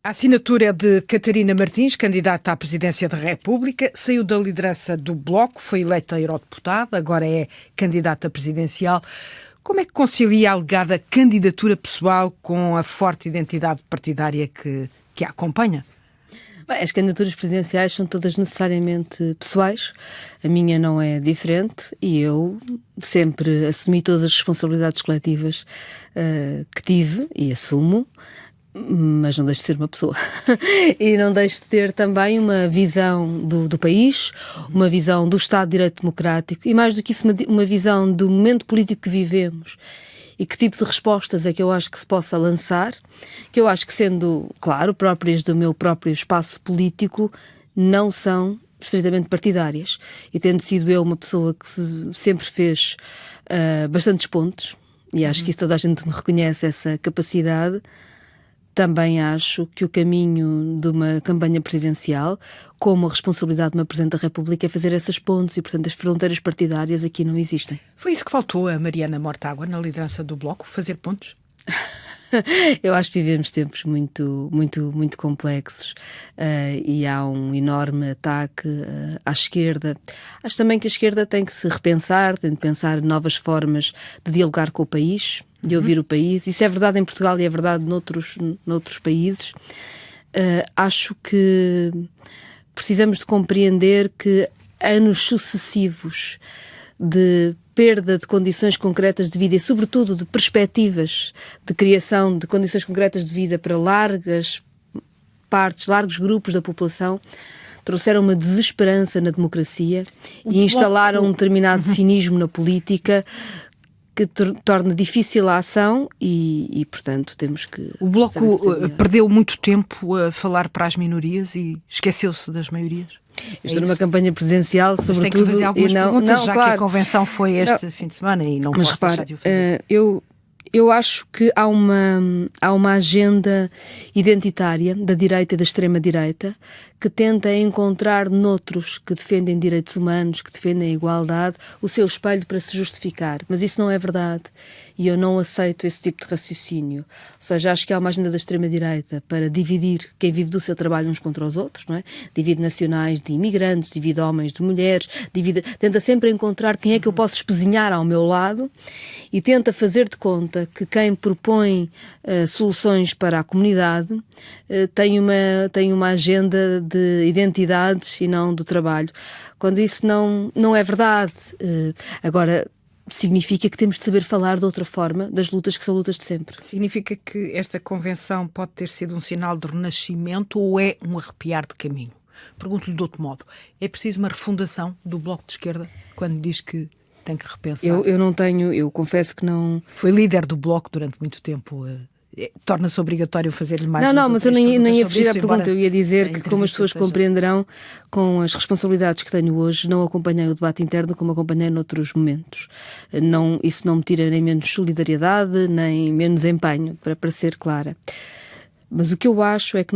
A assinatura é de Catarina Martins, candidata à presidência da República, saiu da liderança do Bloco, foi eleita eurodeputada, agora é candidata presidencial. Como é que concilia a alegada candidatura pessoal com a forte identidade partidária que a acompanha? Bem, as candidaturas presidenciais são todas necessariamente pessoais, a minha não é diferente e eu sempre assumi todas as responsabilidades coletivas que tive e assumo, mas não deixo de ser uma pessoa. E não deixo de ter também uma visão do país, uma visão do Estado de Direito Democrático e, mais do que isso, uma visão do momento político que vivemos e que tipo de respostas é que eu acho que se possa lançar, que eu acho que, sendo, claro, próprias do meu próprio espaço político, não são estritamente partidárias. E tendo sido eu uma pessoa que sempre fez bastantes pontos, e acho que isso toda a gente me reconhece, essa capacidade. Também acho que o caminho de uma campanha presidencial, como a responsabilidade de uma Presidente da República, é fazer essas pontes e, portanto, as fronteiras partidárias aqui não existem. Foi isso que faltou a Mariana Mortágua na liderança do Bloco, fazer pontes? Eu acho que vivemos tempos muito complexos e há um enorme ataque à esquerda. Acho também que a esquerda tem que se repensar, tem de pensar novas formas de dialogar com o país, de ouvir o país. Isso é verdade em Portugal e é verdade noutros países. Acho que precisamos de compreender que anos sucessivos de perda de condições concretas de vida e, sobretudo, de perspectivas de criação de condições concretas de vida para largas partes, largos grupos da população, trouxeram uma desesperança na democracia e instalaram um determinado cinismo na política que torna difícil a ação e, portanto, temos que... O Bloco perdeu muito tempo a falar para as minorias e esqueceu-se das maiorias? Estou numa campanha presidencial, mas sobretudo... Tem que fazer algumas perguntas, já claro, que a convenção foi este fim de semana e não posso deixar de o fazer. Eu acho que há uma agenda identitária da direita e da extrema-direita que tenta encontrar noutros que defendem direitos humanos, que defendem a igualdade, o seu espelho para se justificar. Mas isso não é verdade. E eu não aceito esse tipo de raciocínio. Ou seja, acho que há uma agenda da extrema-direita para dividir quem vive do seu trabalho uns contra os outros, não é? Divide nacionais de imigrantes, divide homens de mulheres, tenta sempre encontrar quem é que eu posso espezinhar ao meu lado e tenta fazer de conta que quem propõe soluções para a comunidade tem uma agenda de identidades e não do trabalho. Quando isso não é verdade. Agora, significa que temos de saber falar de outra forma das lutas que são lutas de sempre. Significa que esta convenção pode ter sido um sinal de renascimento ou é um arrepiar de caminho? Pergunto-lhe de outro modo. É preciso uma refundação do Bloco de Esquerda quando diz que tem que repensar? Eu confesso que não... Foi líder do Bloco durante muito tempo. Torna-se obrigatório fazer-lhe mais... Não, mas eu nem ia fugir à pergunta. Eu ia dizer que, como as pessoas compreenderão, com as responsabilidades que tenho hoje, não acompanhei o debate interno como acompanhei noutros momentos. Isso não me tira nem menos solidariedade, nem menos empenho, para ser clara. Mas o que eu acho é que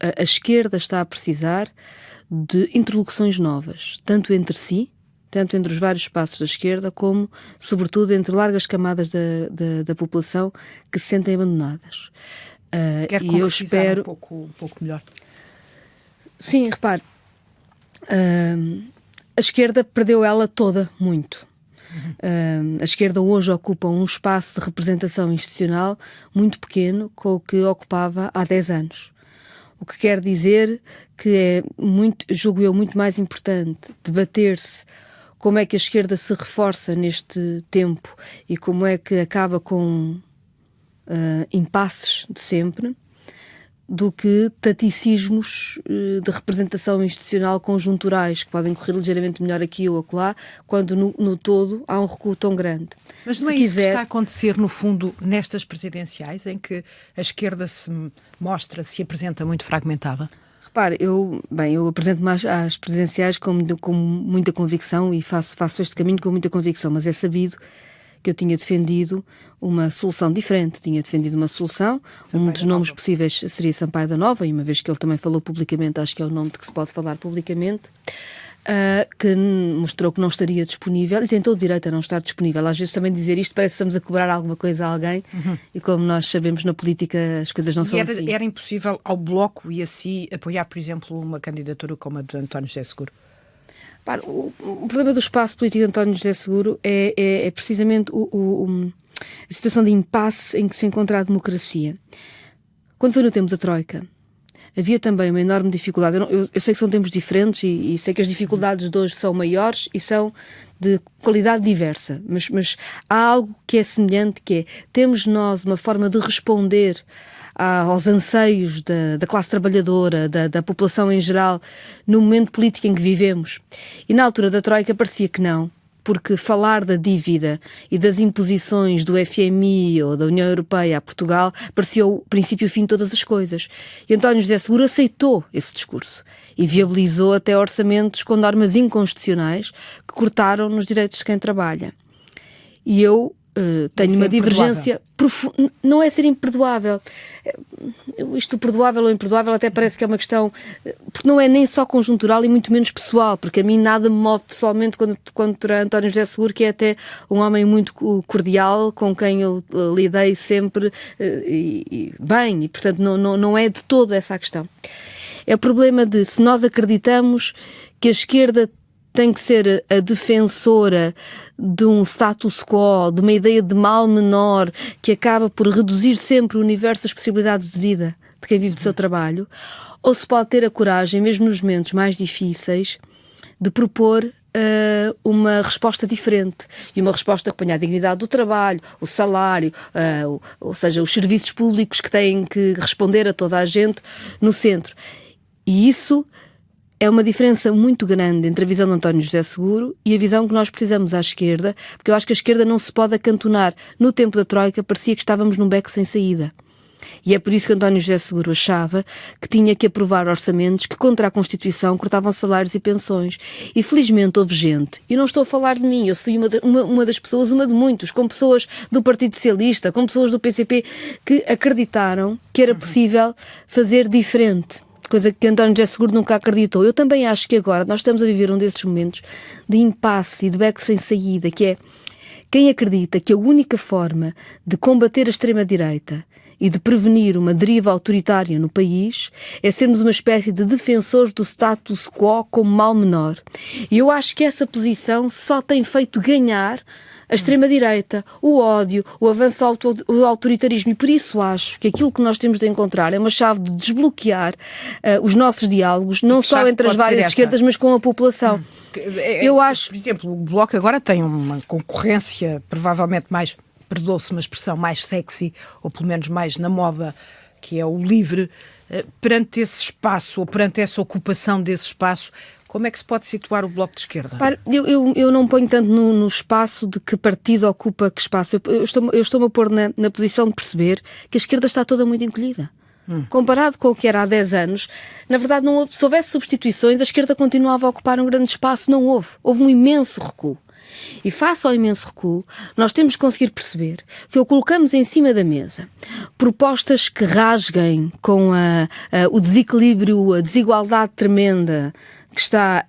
a esquerda está a precisar de interlocuções novas, tanto entre si, tanto entre os vários espaços da esquerda, como, sobretudo, entre largas camadas da população que se sentem abandonadas. Quer e eu espero um pouco melhor? Sim, repare, a esquerda perdeu ela toda muito. A esquerda hoje ocupa um espaço de representação institucional muito pequeno com o que ocupava há 10 anos. O que quer dizer que é julgo eu, muito mais importante debater-se como é que a esquerda se reforça neste tempo e como é que acaba com impasses de sempre, do que taticismos de representação institucional conjunturais que podem correr ligeiramente melhor aqui ou acolá, quando no todo há um recuo tão grande. Mas não é isso que está a acontecer, no fundo, nestas presidenciais, em que a esquerda se apresenta muito fragmentada? Repare, eu apresento-me às presidenciais com muita convicção e faço este caminho com muita convicção, mas é sabido que eu tinha defendido uma solução diferente. Tinha defendido uma solução, um dos nomes possíveis seria Sampaio da Nova, e uma vez que ele também falou publicamente, acho que é o nome de que se pode falar publicamente. que mostrou que não estaria disponível e tem todo o direito a não estar disponível. Às vezes também dizer isto parece que estamos a cobrar alguma coisa a alguém e como nós sabemos na política as coisas não são assim. Era impossível ao Bloco e a si apoiar, por exemplo, uma candidatura como a de António José Seguro? O problema do espaço político de António José Seguro é precisamente a situação de impasse em que se encontra a democracia. Quando foi no tempo da Troika, havia também uma enorme dificuldade. Eu sei que são tempos diferentes e sei que as dificuldades de hoje são maiores e são de qualidade diversa, mas há algo que é semelhante, que é, temos nós uma forma de responder aos anseios da classe trabalhadora, da população em geral, no momento político em que vivemos. E na altura da Troika parecia que não, porque falar da dívida e das imposições do FMI ou da União Europeia a Portugal parecia o princípio e o fim de todas as coisas. E António José Seguro aceitou esse discurso e viabilizou até orçamentos com normas inconstitucionais que cortaram nos direitos de quem trabalha. E eu tenho uma divergência profunda. Não é ser imperdoável. Isto perdoável ou imperdoável até parece que é uma questão, porque não é nem só conjuntural e muito menos pessoal, porque a mim nada me move pessoalmente contra António José Seguro, que é até um homem muito cordial, com quem eu lidei sempre bem, e portanto não é de todo essa a questão. É o problema de, se nós acreditamos que a esquerda tem que ser a defensora de um status quo, de uma ideia de mal menor que acaba por reduzir sempre o universo das possibilidades de vida de quem vive do seu trabalho, ou se pode ter a coragem, mesmo nos momentos mais difíceis, de propor uma resposta diferente, e uma resposta que ponha a dignidade do trabalho, o salário, ou seja, os serviços públicos que têm que responder a toda a gente no centro. E isso é uma diferença muito grande entre a visão de António José Seguro e a visão que nós precisamos à esquerda, porque eu acho que a esquerda não se pode acantonar. No tempo da Troika parecia que estávamos num beco sem saída. E é por isso que António José Seguro achava que tinha que aprovar orçamentos que, contra a Constituição, cortavam salários e pensões. E felizmente houve gente, e não estou a falar de mim, eu fui uma das pessoas, uma de muitos, com pessoas do Partido Socialista, com pessoas do PCP, que acreditaram que era possível fazer diferente. Coisa que António José Seguro nunca acreditou. Eu também acho que agora nós estamos a viver um desses momentos de impasse e de beco sem saída, que é quem acredita que a única forma de combater a extrema-direita e de prevenir uma deriva autoritária no país é sermos uma espécie de defensores do status quo como mal menor. E eu acho que essa posição só tem feito ganhar a extrema-direita, o ódio, o avanço ao autoritarismo, e por isso acho que aquilo que nós temos de encontrar é uma chave de desbloquear os nossos diálogos, não só entre as várias esquerdas, mas com a população. Eu acho... Por exemplo, o Bloco agora tem uma concorrência provavelmente mais, perdoe-se uma expressão, mais sexy, ou pelo menos mais na moda, que é o LIVRE. Perante esse espaço, ou perante essa ocupação desse espaço, como é que se pode situar o Bloco de Esquerda? Eu não ponho tanto no espaço de que partido ocupa que espaço. Eu estou-me a pôr na posição de perceber que a esquerda está toda muito encolhida. Comparado com o que era há 10 anos, na verdade, não houve, se houvesse substituições, a esquerda continuava a ocupar um grande espaço. Não houve. Houve um imenso recuo. E face ao imenso recuo, nós temos que conseguir perceber que ou colocamos em cima da mesa propostas que rasguem com o desequilíbrio, a desigualdade tremenda que está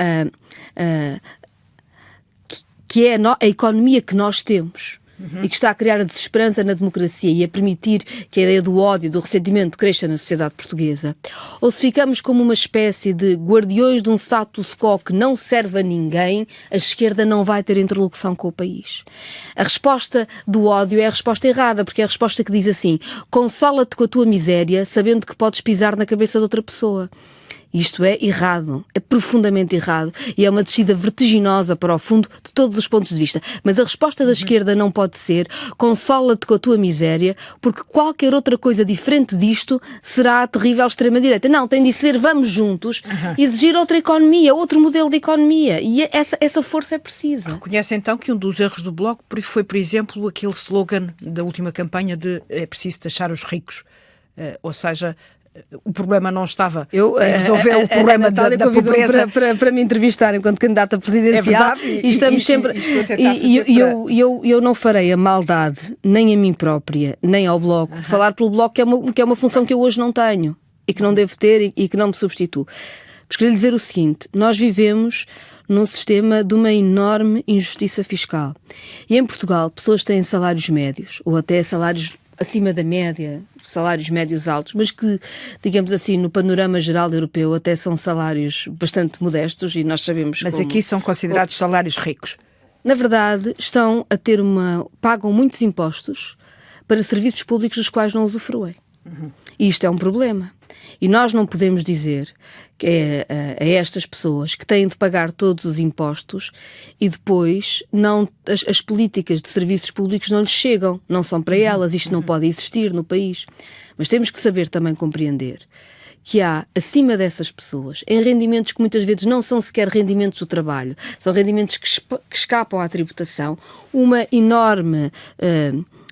que é a economia que nós temos e que está a criar a desesperança na democracia e a permitir que a ideia do ódio, do ressentimento cresça na sociedade portuguesa, ou se ficamos como uma espécie de guardiões de um status quo que não serve a ninguém, a esquerda não vai ter interlocução com o país. A resposta do ódio é a resposta errada, porque é a resposta que diz assim: consola-te com a tua miséria, sabendo que podes pisar na cabeça de outra pessoa. Isto é errado, é profundamente errado e é uma descida vertiginosa para o fundo de todos os pontos de vista. Mas a resposta da esquerda não pode ser consola-te com a tua miséria, porque qualquer outra coisa diferente disto será a terrível extrema-direita. Não, tem de ser vamos juntos exigir outra economia, outro modelo de economia, e essa força é precisa. Reconhece então que um dos erros do Bloco foi, por exemplo, aquele slogan da última campanha de é preciso taxar os ricos, ou seja... O problema não estava em resolver o problema da pobreza. Para me entrevistar enquanto candidata presidencial, e estamos sempre. Eu não farei a maldade, nem a mim própria, nem ao Bloco, de falar pelo Bloco, que é uma função que eu hoje não tenho e que não devo ter e que não me substituo. Mas queria dizer o seguinte: nós vivemos num sistema de uma enorme injustiça fiscal. E em Portugal, pessoas têm salários médios, ou até salários acima da média, salários médios altos, mas que, digamos assim, no panorama geral europeu até são salários bastante modestos, e nós sabemos Mas aqui são considerados salários ricos. Na verdade, estão a ter pagam muitos impostos para serviços públicos dos quais não usufruem. E isto é um problema. E nós não podemos dizer que a estas pessoas que têm de pagar todos os impostos e depois as políticas de serviços públicos não lhes chegam, não são para elas, isto não pode existir no país. Mas temos que saber também compreender que há, acima dessas pessoas, em rendimentos que muitas vezes não são sequer rendimentos do trabalho, são rendimentos que escapam à tributação, uma enorme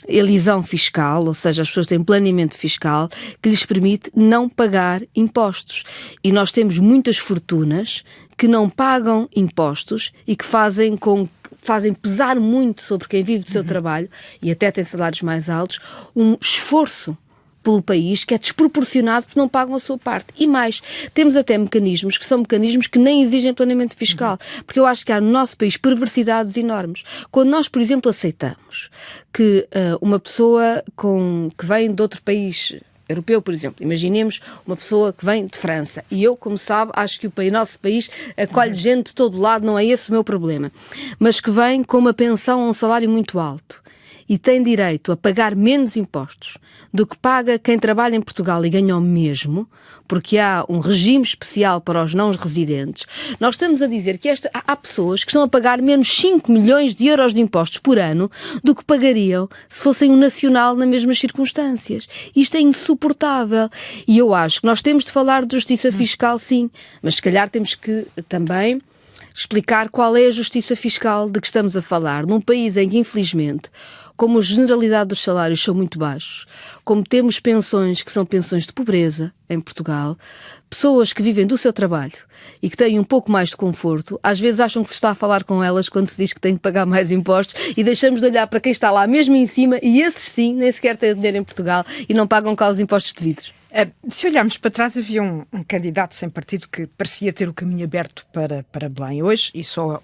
elisão fiscal, ou seja, as pessoas têm planeamento fiscal que lhes permite não pagar impostos. E nós temos muitas fortunas que não pagam impostos e que fazem pesar muito sobre quem vive do seu trabalho e até tem salários mais altos, um esforço pelo país que é desproporcionado porque não pagam a sua parte. E mais, temos até mecanismos que são mecanismos que nem exigem planeamento fiscal, porque eu acho que há no nosso país perversidades enormes. Quando nós, por exemplo, aceitamos que uma pessoa que vem de outro país europeu, por exemplo, imaginemos uma pessoa que vem de França, e eu, como sabe, acho que o nosso país acolhe gente de todo lado, não é esse o meu problema, mas que vem com uma pensão a um salário muito alto e tem direito a pagar menos impostos do que paga quem trabalha em Portugal e ganha o mesmo, porque há um regime especial para os não-residentes, nós estamos a dizer que há pessoas que estão a pagar menos 5 milhões de euros de impostos por ano do que pagariam se fossem um nacional nas mesmas circunstâncias. Isto é insuportável. E eu acho que nós temos de falar de justiça fiscal, sim, mas se calhar temos que também explicar qual é a justiça fiscal de que estamos a falar, num país em que, infelizmente, como a generalidade dos salários são muito baixos, como temos pensões que são pensões de pobreza em Portugal, pessoas que vivem do seu trabalho e que têm um pouco mais de conforto, às vezes acham que se está a falar com elas quando se diz que têm que pagar mais impostos e deixamos de olhar para quem está lá mesmo em cima e esses sim nem sequer têm dinheiro em Portugal e não pagam cá os impostos devidos. Se olharmos para trás, havia um candidato sem partido que parecia ter o caminho aberto para Belém. Hoje, e só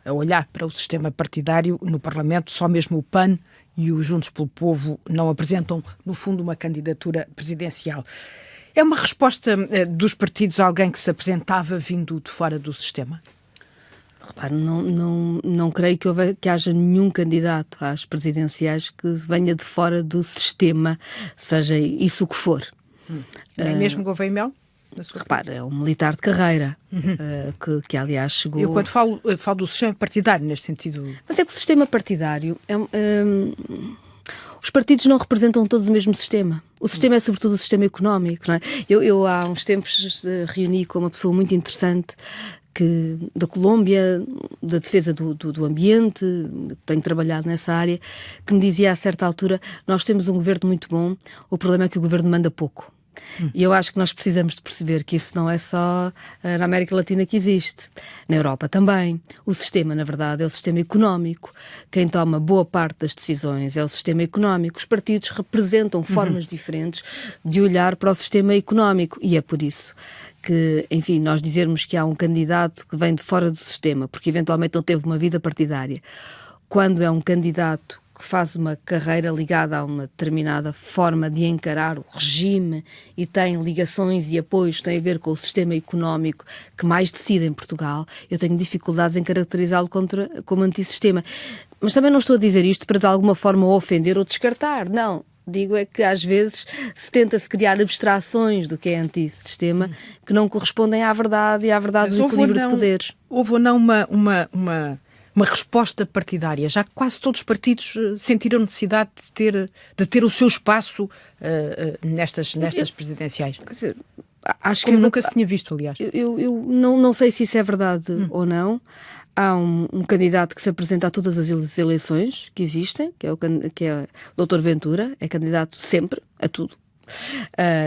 a olhar para o sistema partidário no Parlamento, só mesmo o PAN e o Juntos pelo Povo não apresentam, no fundo, uma candidatura presidencial. É uma resposta dos partidos a alguém que se apresentava vindo de fora do sistema? Repare, não creio que haja nenhum candidato às presidenciais que venha de fora do sistema, seja isso o que for. Nem mesmo Gouveia e Mel? Repare, é um militar de carreira, que aliás chegou... Eu quando falo do sistema partidário, neste sentido... Mas é que o sistema partidário... Os partidos não representam todos o mesmo sistema. O sistema é sobretudo o sistema económico, não é? Eu há uns tempos reuni com uma pessoa muito interessante da Colômbia, da defesa do ambiente, tenho trabalhado nessa área, que me dizia a certa altura: nós temos um governo muito bom, o problema é que o governo manda pouco. E eu acho que nós precisamos de perceber que isso não é só na América Latina que existe. Na Europa também. O sistema, na verdade, é o sistema económico. Quem toma boa parte das decisões é o sistema económico. Os partidos representam formas diferentes de olhar para o sistema económico. E é por isso que, enfim, nós dizermos que há um candidato que vem de fora do sistema, porque eventualmente não teve uma vida partidária, quando é um candidato que faz uma carreira ligada a uma determinada forma de encarar o regime e tem ligações e apoios que têm a ver com o sistema económico que mais decide em Portugal, eu tenho dificuldades em caracterizá-lo como antissistema. Mas também não estou a dizer isto para de alguma forma ofender ou descartar, não. Digo é que às vezes se tenta-se criar abstrações do que é antissistema que não correspondem à verdade e à verdade do equilíbrio de poderes. Houve ou não uma resposta partidária, já que quase todos os partidos sentiram necessidade de ter o seu espaço nestas presidenciais. Quer dizer, acho que nunca se tinha visto, aliás. Eu não sei se isso é verdade ou não. Há um candidato que se apresenta a todas as eleições que existem, que é o Dr. Ventura, é candidato sempre a tudo.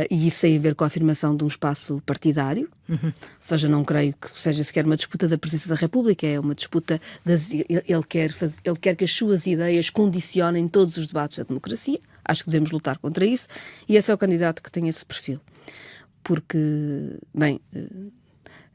E isso tem a ver com a afirmação de um espaço partidário, ou seja, não creio que seja sequer uma disputa da presidência da República, é uma disputa ele quer que as suas ideias condicionem todos os debates da democracia. Acho que devemos lutar contra isso, e esse é o candidato que tem esse perfil, porque, bem,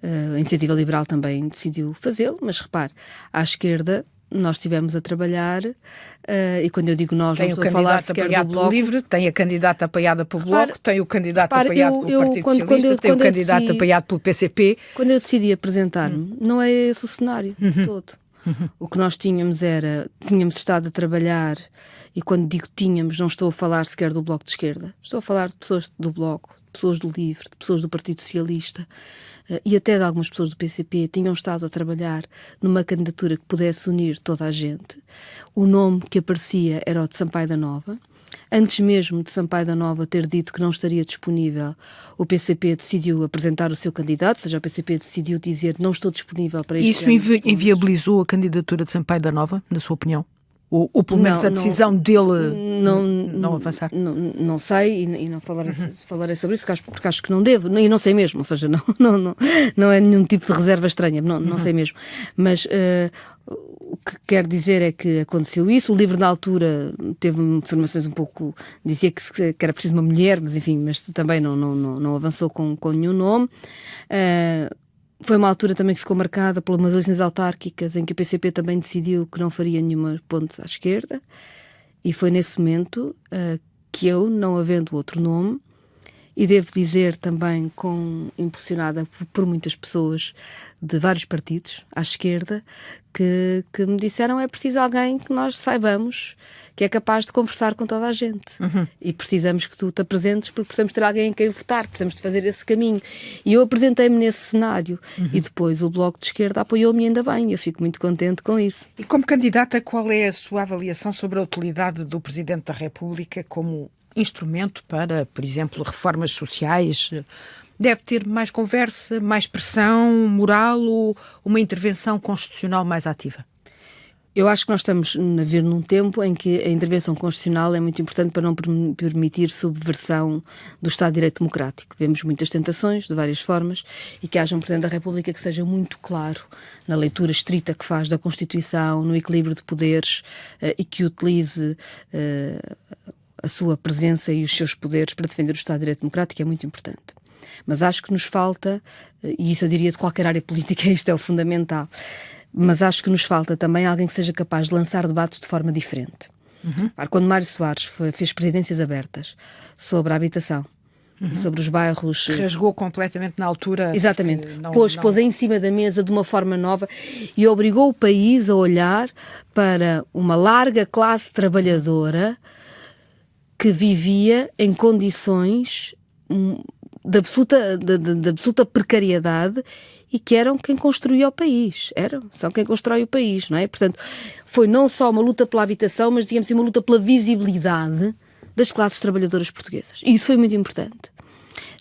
A Iniciativa Liberal também decidiu fazê-lo, mas repare, à esquerda nós estivemos a trabalhar, e quando eu digo nós, não estou a falar sequer do Bloco. Livre, tem a candidata apoiada pelo Bloco, tem o candidato apoiado pelo Partido Socialista, tem o candidato apoiado pelo PCP. Quando eu decidi apresentar-me, não é esse o cenário de todo. O que nós tínhamos estado a trabalhar, e quando digo tínhamos, não estou a falar sequer do Bloco de Esquerda, estou a falar de pessoas do Bloco, de pessoas do Livre, de pessoas do Partido Socialista, e até de algumas pessoas do PCP, tinham estado a trabalhar numa candidatura que pudesse unir toda a gente. O nome que aparecia era o de Sampaio da Nova. Antes mesmo de Sampaio da Nova ter dito que não estaria disponível, o PCP decidiu apresentar o seu candidato, ou seja, o PCP decidiu dizer não estou disponível para este ano. Isso inviabilizou a candidatura de Sampaio da Nova, na sua opinião? Ou pelo menos a decisão dele não avançar? Não sei e não falarei sobre isso porque acho que não devo, e não sei mesmo, ou seja, não é nenhum tipo de reserva estranha, não sei mesmo. Mas o que quero dizer é que aconteceu isso. O Livre na altura teve informações um pouco, dizia que era preciso uma mulher, mas enfim, mas também não avançou com nenhum nome. Foi uma altura também que ficou marcada por umas eleições autárquicas em que o PCP também decidiu que não faria nenhuma ponte à esquerda, e foi nesse momento que eu, não havendo outro nome, e devo dizer também impulsionada por muitas pessoas de vários partidos à esquerda, que me disseram é preciso alguém que nós saibamos que é capaz de conversar com toda a gente. E precisamos que tu te apresentes porque precisamos ter alguém em quem votar, precisamos de fazer esse caminho. E eu apresentei-me nesse cenário e depois o Bloco de Esquerda apoiou-me, ainda bem, eu fico muito contente com isso. E como candidata, qual é a sua avaliação sobre a utilidade do Presidente da República como instrumento para, por exemplo, reformas sociais? Deve ter mais conversa, mais pressão moral ou uma intervenção constitucional mais ativa? Eu acho que nós estamos a ver num tempo em que a intervenção constitucional é muito importante para não permitir subversão do Estado de Direito Democrático. Vemos muitas tentações, de várias formas, e que haja um Presidente da República que seja muito claro na leitura estrita que faz da Constituição, no equilíbrio de poderes, e que utilize a sua presença e os seus poderes para defender o Estado de Direito Democrático. É muito importante. Mas acho que nos falta, e isso eu diria de qualquer área política, isto é o fundamental, mas acho que nos falta também alguém que seja capaz de lançar debates de forma diferente. Quando Mário Soares fez presidências abertas sobre a habitação e sobre os bairros... Rasgou completamente na altura. Exatamente. Pôs em cima da mesa de uma forma nova e obrigou o país a olhar para uma larga classe trabalhadora que vivia em condições de absoluta precariedade e que eram quem construía o país. São quem constrói o país, não é? Portanto, foi não só uma luta pela habitação, mas, digamos assim, uma luta pela visibilidade das classes trabalhadoras portuguesas. E isso foi muito importante.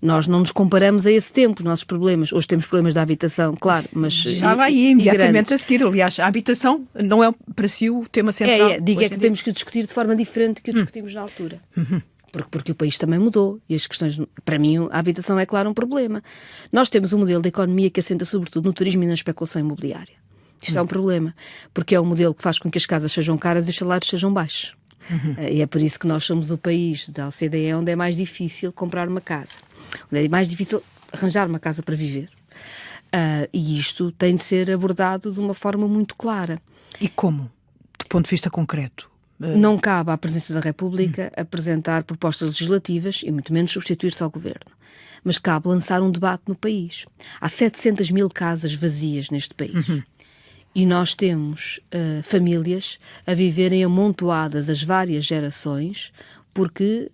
Nós não nos comparamos a esse tempo, os nossos problemas. Hoje temos problemas da habitação, claro, mas... Já vai aí imediatamente a seguir. Aliás, a habitação não é para si o tema central. Digo que temos que discutir de forma diferente do que o discutimos na altura. Porque o país também mudou e as questões... Para mim, a habitação é, claro, um problema. Nós temos um modelo de economia que assenta sobretudo no turismo e na especulação imobiliária. Isto é um problema, porque é um modelo que faz com que as casas sejam caras e os salários sejam baixos. E é por isso que nós somos o país da OCDE onde é mais difícil comprar uma casa. Onde é mais difícil arranjar uma casa para viver. E isto tem de ser abordado de uma forma muito clara. E como? Do ponto de vista concreto? Não cabe à Presidência da República apresentar propostas legislativas e muito menos substituir-se ao Governo. Mas cabe lançar um debate no país. Há 700 mil casas vazias neste país. E nós temos famílias a viverem amontoadas as várias gerações porque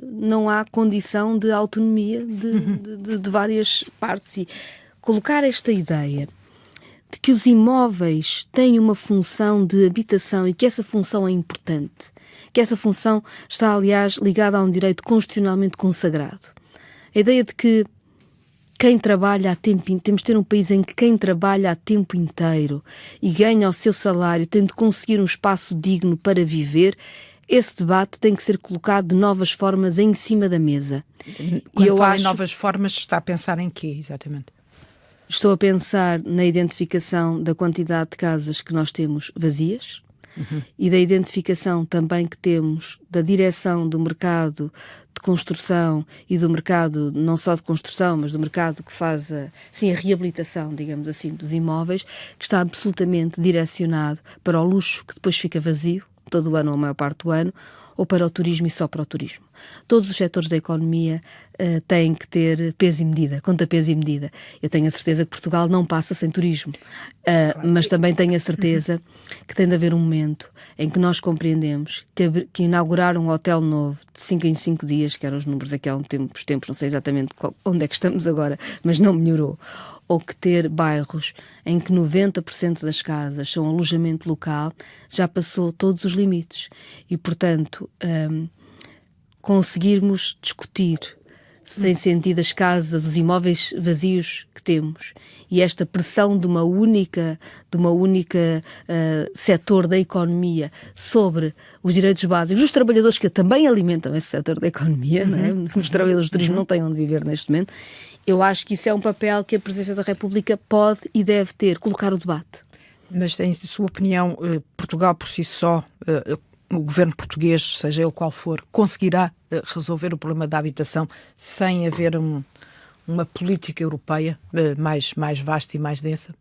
não há condição de autonomia de várias partes. E colocar esta ideia de que os imóveis têm uma função de habitação e que essa função é importante, que essa função está, aliás, ligada a um direito constitucionalmente consagrado. A ideia de que quem trabalha a tempo inteiro, temos de ter um país em que quem trabalha a tempo inteiro e ganha o seu salário tem de conseguir um espaço digno para viver. Esse debate tem que ser colocado de novas formas em cima da mesa. Quando fala em novas formas, está a pensar em quê, exatamente? Estou a pensar na identificação da quantidade de casas que nós temos vazias, e da identificação também que temos da direção do mercado de construção e do mercado, não só de construção, mas do mercado que faz a reabilitação, digamos assim, dos imóveis, que está absolutamente direcionado para o luxo que depois fica vazio, todo o ano ou a maior parte do ano, ou para o turismo e só para o turismo. Todos os setores da economia têm que ter peso e medida, conta peso e medida. Eu tenho a certeza que Portugal não passa sem turismo, mas também tenho a certeza que tem de haver um momento em que nós compreendemos que inaugurar um hotel novo de 5 em 5 dias, que eram os números aqui há uns tempos, não sei exatamente onde é que estamos agora, mas não melhorou, ou que ter bairros em que 90% das casas são alojamento local, já passou todos os limites. E, portanto, conseguirmos discutir se tem sentido as casas, os imóveis vazios que temos e esta pressão de uma única setor da economia sobre os direitos básicos dos trabalhadores que também alimentam esse setor da economia, não é? Os trabalhadores do turismo não têm onde viver neste momento. Eu acho que isso é um papel que a Presidência da República pode e deve ter, colocar o debate. Mas, em sua opinião, Portugal por si só, o governo português, seja ele qual for, conseguirá resolver o problema da habitação sem haver uma política europeia mais vasta e mais densa?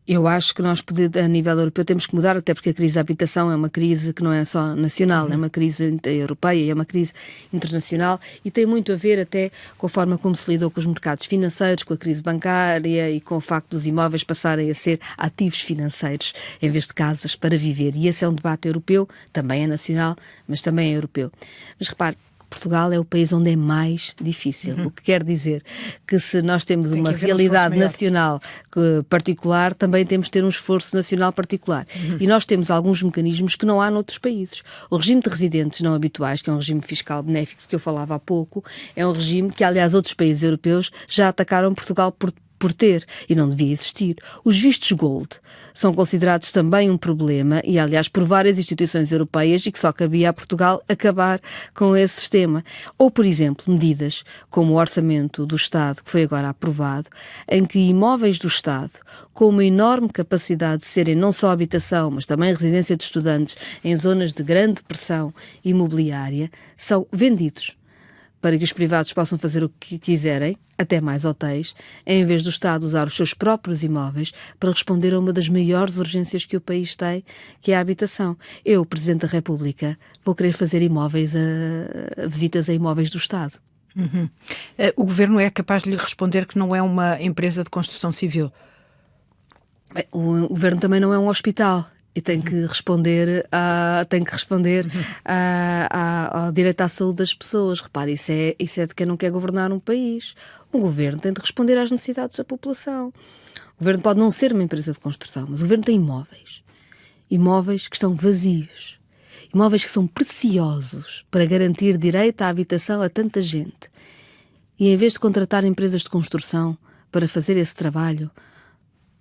Eu acho que nós, a nível europeu, temos que mudar, até porque a crise da habitação é uma crise que não é só nacional, é uma crise europeia, é uma crise internacional e tem muito a ver até com a forma como se lidou com os mercados financeiros, com a crise bancária e com o facto dos imóveis passarem a ser ativos financeiros em vez de casas para viver. E esse é um debate europeu, também é nacional, mas também é europeu. Mas repare, Portugal é o país onde é mais difícil, o que quer dizer que se nós temos uma realidade nacional particular, também temos de ter um esforço nacional particular. E nós temos alguns mecanismos que não há noutros países. O regime de residentes não habituais, que é um regime fiscal benéfico que eu falava há pouco, é um regime que, aliás, outros países europeus já atacaram Portugal por ter, e não devia existir. Os vistos gold são considerados também um problema e, aliás, por várias instituições europeias e que só cabia a Portugal acabar com esse sistema. Ou, por exemplo, medidas como o Orçamento do Estado, que foi agora aprovado, em que imóveis do Estado, com uma enorme capacidade de serem não só habitação, mas também residência de estudantes em zonas de grande pressão imobiliária, são vendidos para que os privados possam fazer o que quiserem, até mais hotéis, em vez do Estado usar os seus próprios imóveis para responder a uma das maiores urgências que o país tem, que é a habitação. Eu, Presidente da República, vou querer fazer visitas a imóveis do Estado. O Governo é capaz de lhe responder que não é uma empresa de construção civil? O Governo também não é um hospital. E tem que responder ao direito à saúde das pessoas. Repare, isso é de quem não quer governar um país. Um governo tem de responder às necessidades da população. O governo pode não ser uma empresa de construção, mas o governo tem imóveis. Imóveis que estão vazios. Imóveis que são preciosos para garantir direito à habitação a tanta gente. E em vez de contratar empresas de construção para fazer esse trabalho,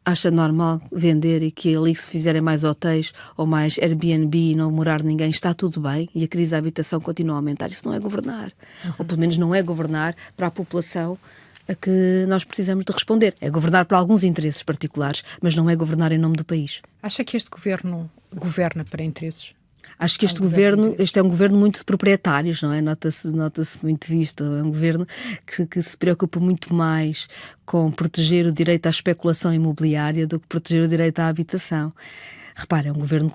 acha normal vender e que ali se fizerem mais hotéis ou mais Airbnb e não morar ninguém, está tudo bem e a crise da habitação continua a aumentar. Isso não é governar. Ou pelo menos não é governar para a população a que nós precisamos de responder. É governar para alguns interesses particulares, mas não é governar em nome do país. Acha que este governo governa para interesses? Acho que este é um governo muito de proprietários, não é? Nota-se muito isto. É um governo que se preocupa muito mais com proteger o direito à especulação imobiliária do que proteger o direito à habitação. Repare, é um governo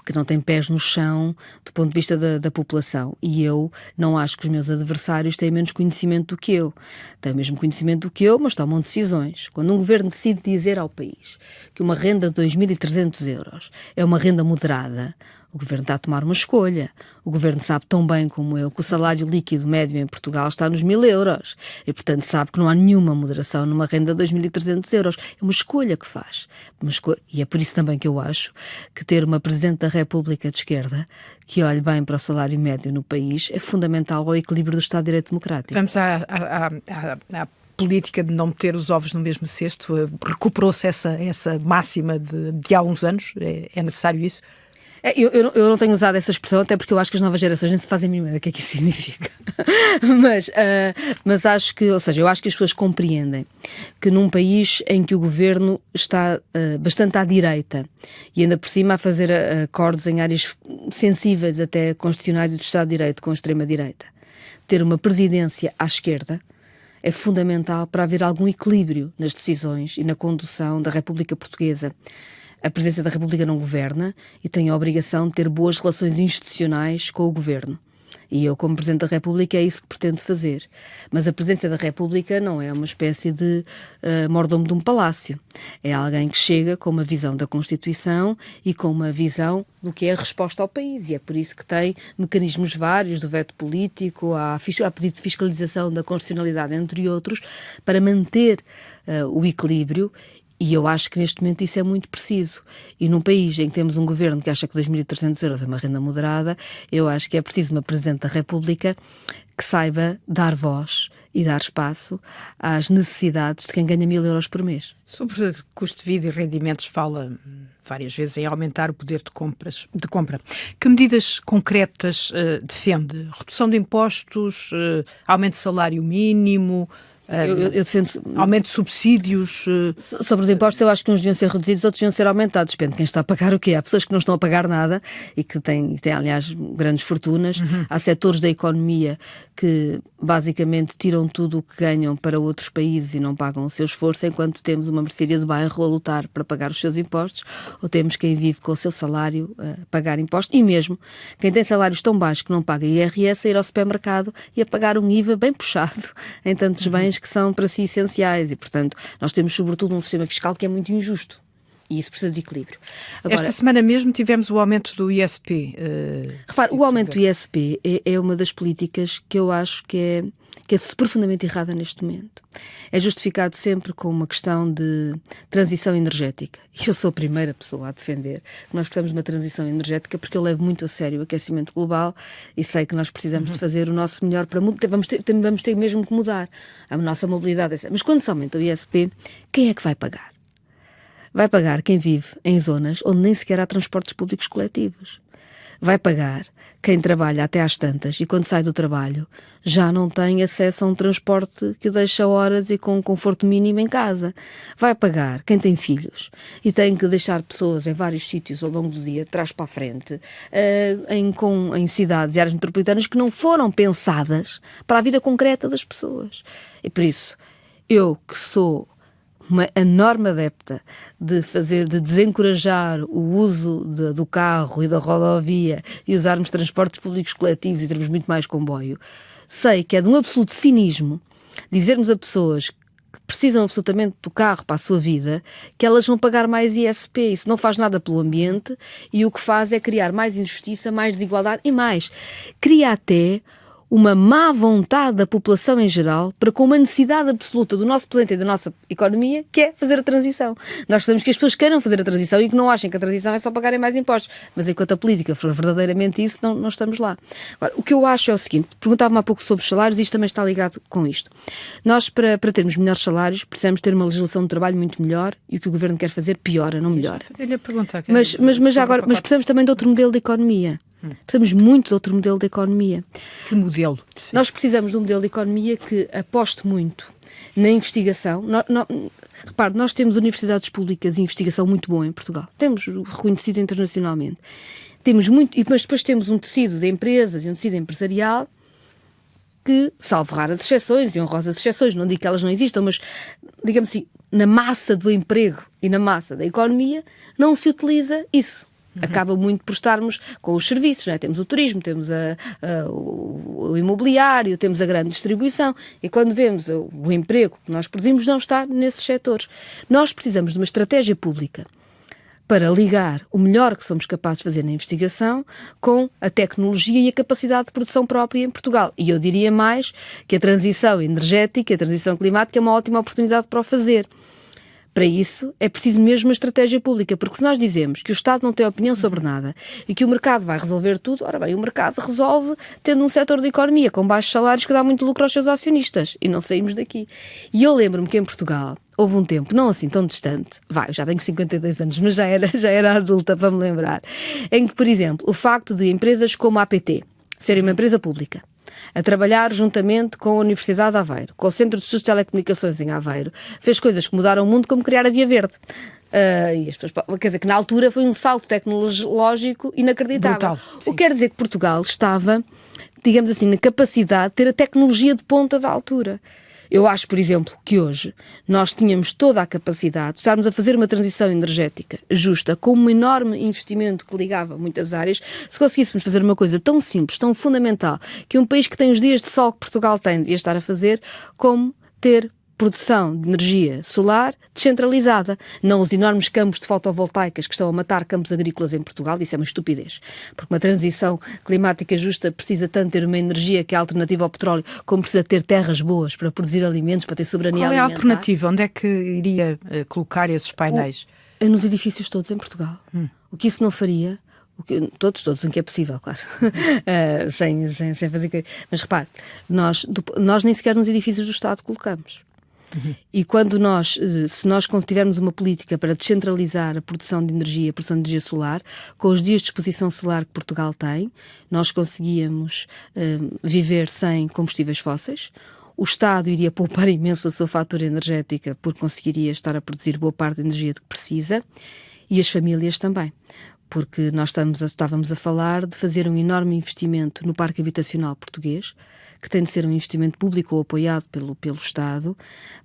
que não tem pés no chão do ponto de vista da população. E eu não acho que os meus adversários têm menos conhecimento do que eu. Têm o mesmo conhecimento do que eu, mas tomam decisões. Quando um governo decide dizer ao país que uma renda de 2.300 euros é uma renda moderada, o governo está a tomar uma escolha. O governo sabe tão bem como eu que o salário líquido médio em Portugal está nos 1.000 euros. E, portanto, sabe que não há nenhuma moderação numa renda de 2.300 euros. É uma escolha que faz. E é por isso também que eu acho que ter uma Presidente da República de esquerda que olhe bem para o salário médio no país é fundamental ao equilíbrio do Estado de Direito Democrático. Vamos à política de não meter os ovos no mesmo cesto. Recuperou-se essa máxima de há uns anos? É necessário isso? Eu não tenho usado essa expressão, até porque eu acho que as novas gerações nem se fazem a mínima ideia do que é que isso significa. Mas acho que, ou seja, eu acho que as pessoas compreendem que num país em que o governo está bastante à direita e ainda por cima a fazer acordos em áreas sensíveis até constitucionais e do Estado de Direito com a extrema-direita, ter uma presidência à esquerda é fundamental para haver algum equilíbrio nas decisões e na condução da República Portuguesa. A Presidência da República não governa e tem a obrigação de ter boas relações institucionais com o governo. E eu, como Presidente da República, é isso que pretendo fazer. Mas a Presidência da República não é uma espécie de mordomo de um palácio. É alguém que chega com uma visão da Constituição e com uma visão do que é a resposta ao país. E é por isso que tem mecanismos vários, do veto político, a pedido de fiscalização da constitucionalidade, entre outros, para manter o equilíbrio. E eu acho que neste momento isso é muito preciso. E num país em que temos um governo que acha que 2.300 euros é uma renda moderada, eu acho que é preciso uma Presidente da República que saiba dar voz e dar espaço às necessidades de quem ganha 1.000 euros por mês. Sobre custo de vida e rendimentos fala várias vezes em aumentar o poder de compra. Que medidas concretas defende? Redução de impostos, aumento de salário mínimo... Eu defendo... Aumento de subsídios... Sobre os impostos, eu acho que uns deviam ser reduzidos, outros deviam ser aumentados. Depende de quem está a pagar o quê. Há pessoas que não estão a pagar nada e que têm aliás, grandes fortunas. Há setores da economia que, basicamente, tiram tudo o que ganham para outros países e não pagam o seu esforço, enquanto temos uma mercearia de bairro a lutar para pagar os seus impostos, ou temos quem vive com o seu salário a pagar impostos, e mesmo quem tem salários tão baixos que não paga IRS, a ir ao supermercado e a pagar um IVA bem puxado em tantos bens que são para si essenciais e, portanto, nós temos sobretudo um sistema fiscal que é muito injusto e isso precisa de equilíbrio. Agora, esta semana mesmo tivemos o aumento do ISP. Repare, o aumento do ISP é uma das políticas que eu acho que é profundamente errada neste momento. É justificado sempre com uma questão de transição energética. E eu sou a primeira pessoa a defender que nós precisamos de uma transição energética porque eu levo muito a sério o aquecimento global e sei que nós precisamos de fazer o nosso melhor para mudar. Vamos ter mesmo que mudar a nossa mobilidade. Mas quando se aumenta o ISP, quem é que vai pagar? Vai pagar quem vive em zonas onde nem sequer há transportes públicos coletivos. Vai pagar quem trabalha até às tantas e quando sai do trabalho já não tem acesso a um transporte que o deixa horas e com um conforto mínimo em casa. Vai pagar quem tem filhos e tem que deixar pessoas em vários sítios ao longo do dia, de trás para a frente, em cidades e áreas metropolitanas que não foram pensadas para a vida concreta das pessoas. E por isso, eu que sou uma enorme adepta de desencorajar o uso do carro e da rodovia e usarmos transportes públicos coletivos e termos muito mais comboio, sei que é de um absoluto cinismo dizermos a pessoas que precisam absolutamente do carro para a sua vida que elas vão pagar mais ISP. Isso não faz nada pelo ambiente e o que faz é criar mais injustiça, mais desigualdade e mais. Cria até uma má vontade da população em geral para com uma necessidade absoluta do nosso planeta e da nossa economia, que é fazer a transição. Nós precisamos que as pessoas queiram fazer a transição e que não achem que a transição é só pagarem mais impostos. Mas enquanto a política for verdadeiramente isso, não estamos lá. Agora, o que eu acho é o seguinte, perguntava-me há pouco sobre os salários e isto também está ligado com isto. Nós, para termos melhores salários, precisamos ter uma legislação de trabalho muito melhor e o que o Governo quer fazer piora, não melhora. Fazer-lhe a pergunta. Mas precisamos também de outro modelo de economia. Precisamos muito de outro modelo de economia. Que modelo? Nós precisamos de um modelo de economia que aposte muito na investigação. Repare, nós temos universidades públicas e investigação muito boa em Portugal. Temos reconhecido internacionalmente. Temos muito, mas depois temos um tecido de empresas e um tecido empresarial que, salvo raras exceções e honrosas exceções, não digo que elas não existam, mas, digamos assim, na massa do emprego e na massa da economia, não se utiliza isso. Acaba muito por estarmos com os serviços, não é? Temos o turismo, temos o imobiliário, temos a grande distribuição e quando vemos o emprego que nós produzimos não está nesses setores. Nós precisamos de uma estratégia pública para ligar o melhor que somos capazes de fazer na investigação com a tecnologia e a capacidade de produção própria em Portugal. E eu diria mais que a transição energética, a transição climática é uma ótima oportunidade para o fazer. Para isso, é preciso mesmo uma estratégia pública, porque se nós dizemos que o Estado não tem opinião sobre nada e que o mercado vai resolver tudo, ora bem, o mercado resolve tendo um setor de economia com baixos salários que dá muito lucro aos seus acionistas e não saímos daqui. E eu lembro-me que em Portugal houve um tempo, não assim tão distante, eu já tenho 52 anos, mas já era adulta para me lembrar, em que, por exemplo, o facto de empresas como a APT serem uma empresa pública, a trabalhar juntamente com a Universidade de Aveiro, com o Centro de Estudos de Telecomunicações em Aveiro, fez coisas que mudaram o mundo, como criar a Via Verde. E as pessoas, quer dizer, que na altura foi um salto tecnológico inacreditável. Brutal, o que quer dizer que Portugal estava, digamos assim, na capacidade de ter a tecnologia de ponta da altura. Eu acho, por exemplo, que hoje nós tínhamos toda a capacidade de estarmos a fazer uma transição energética justa, com um enorme investimento que ligava muitas áreas, se conseguíssemos fazer uma coisa tão simples, tão fundamental, que um país que tem os dias de sol que Portugal tem devia estar a fazer, como ter produção de energia solar descentralizada, não os enormes campos de fotovoltaicas que estão a matar campos agrícolas em Portugal. Isso é uma estupidez, porque uma transição climática justa precisa tanto ter uma energia que é alternativa ao petróleo, como precisa ter terras boas para produzir alimentos, para ter soberania alimentar. Qual é a alternativa? Onde é que iria colocar esses painéis? Nos edifícios todos em Portugal. O que isso não faria... Todos, o que é possível, claro. Sem fazer... Mas repare, nós nem sequer nos edifícios do Estado colocamos. E quando se nós tivermos uma política para descentralizar a produção de energia solar, com os dias de exposição solar que Portugal tem, nós conseguíamos viver sem combustíveis fósseis. O Estado iria poupar imenso a sua fatura energética, porque conseguiria estar a produzir boa parte da energia de que precisa, e as famílias também. Porque nós estávamos a falar de fazer um enorme investimento no parque habitacional português, que tem de ser um investimento público ou apoiado pelo Estado,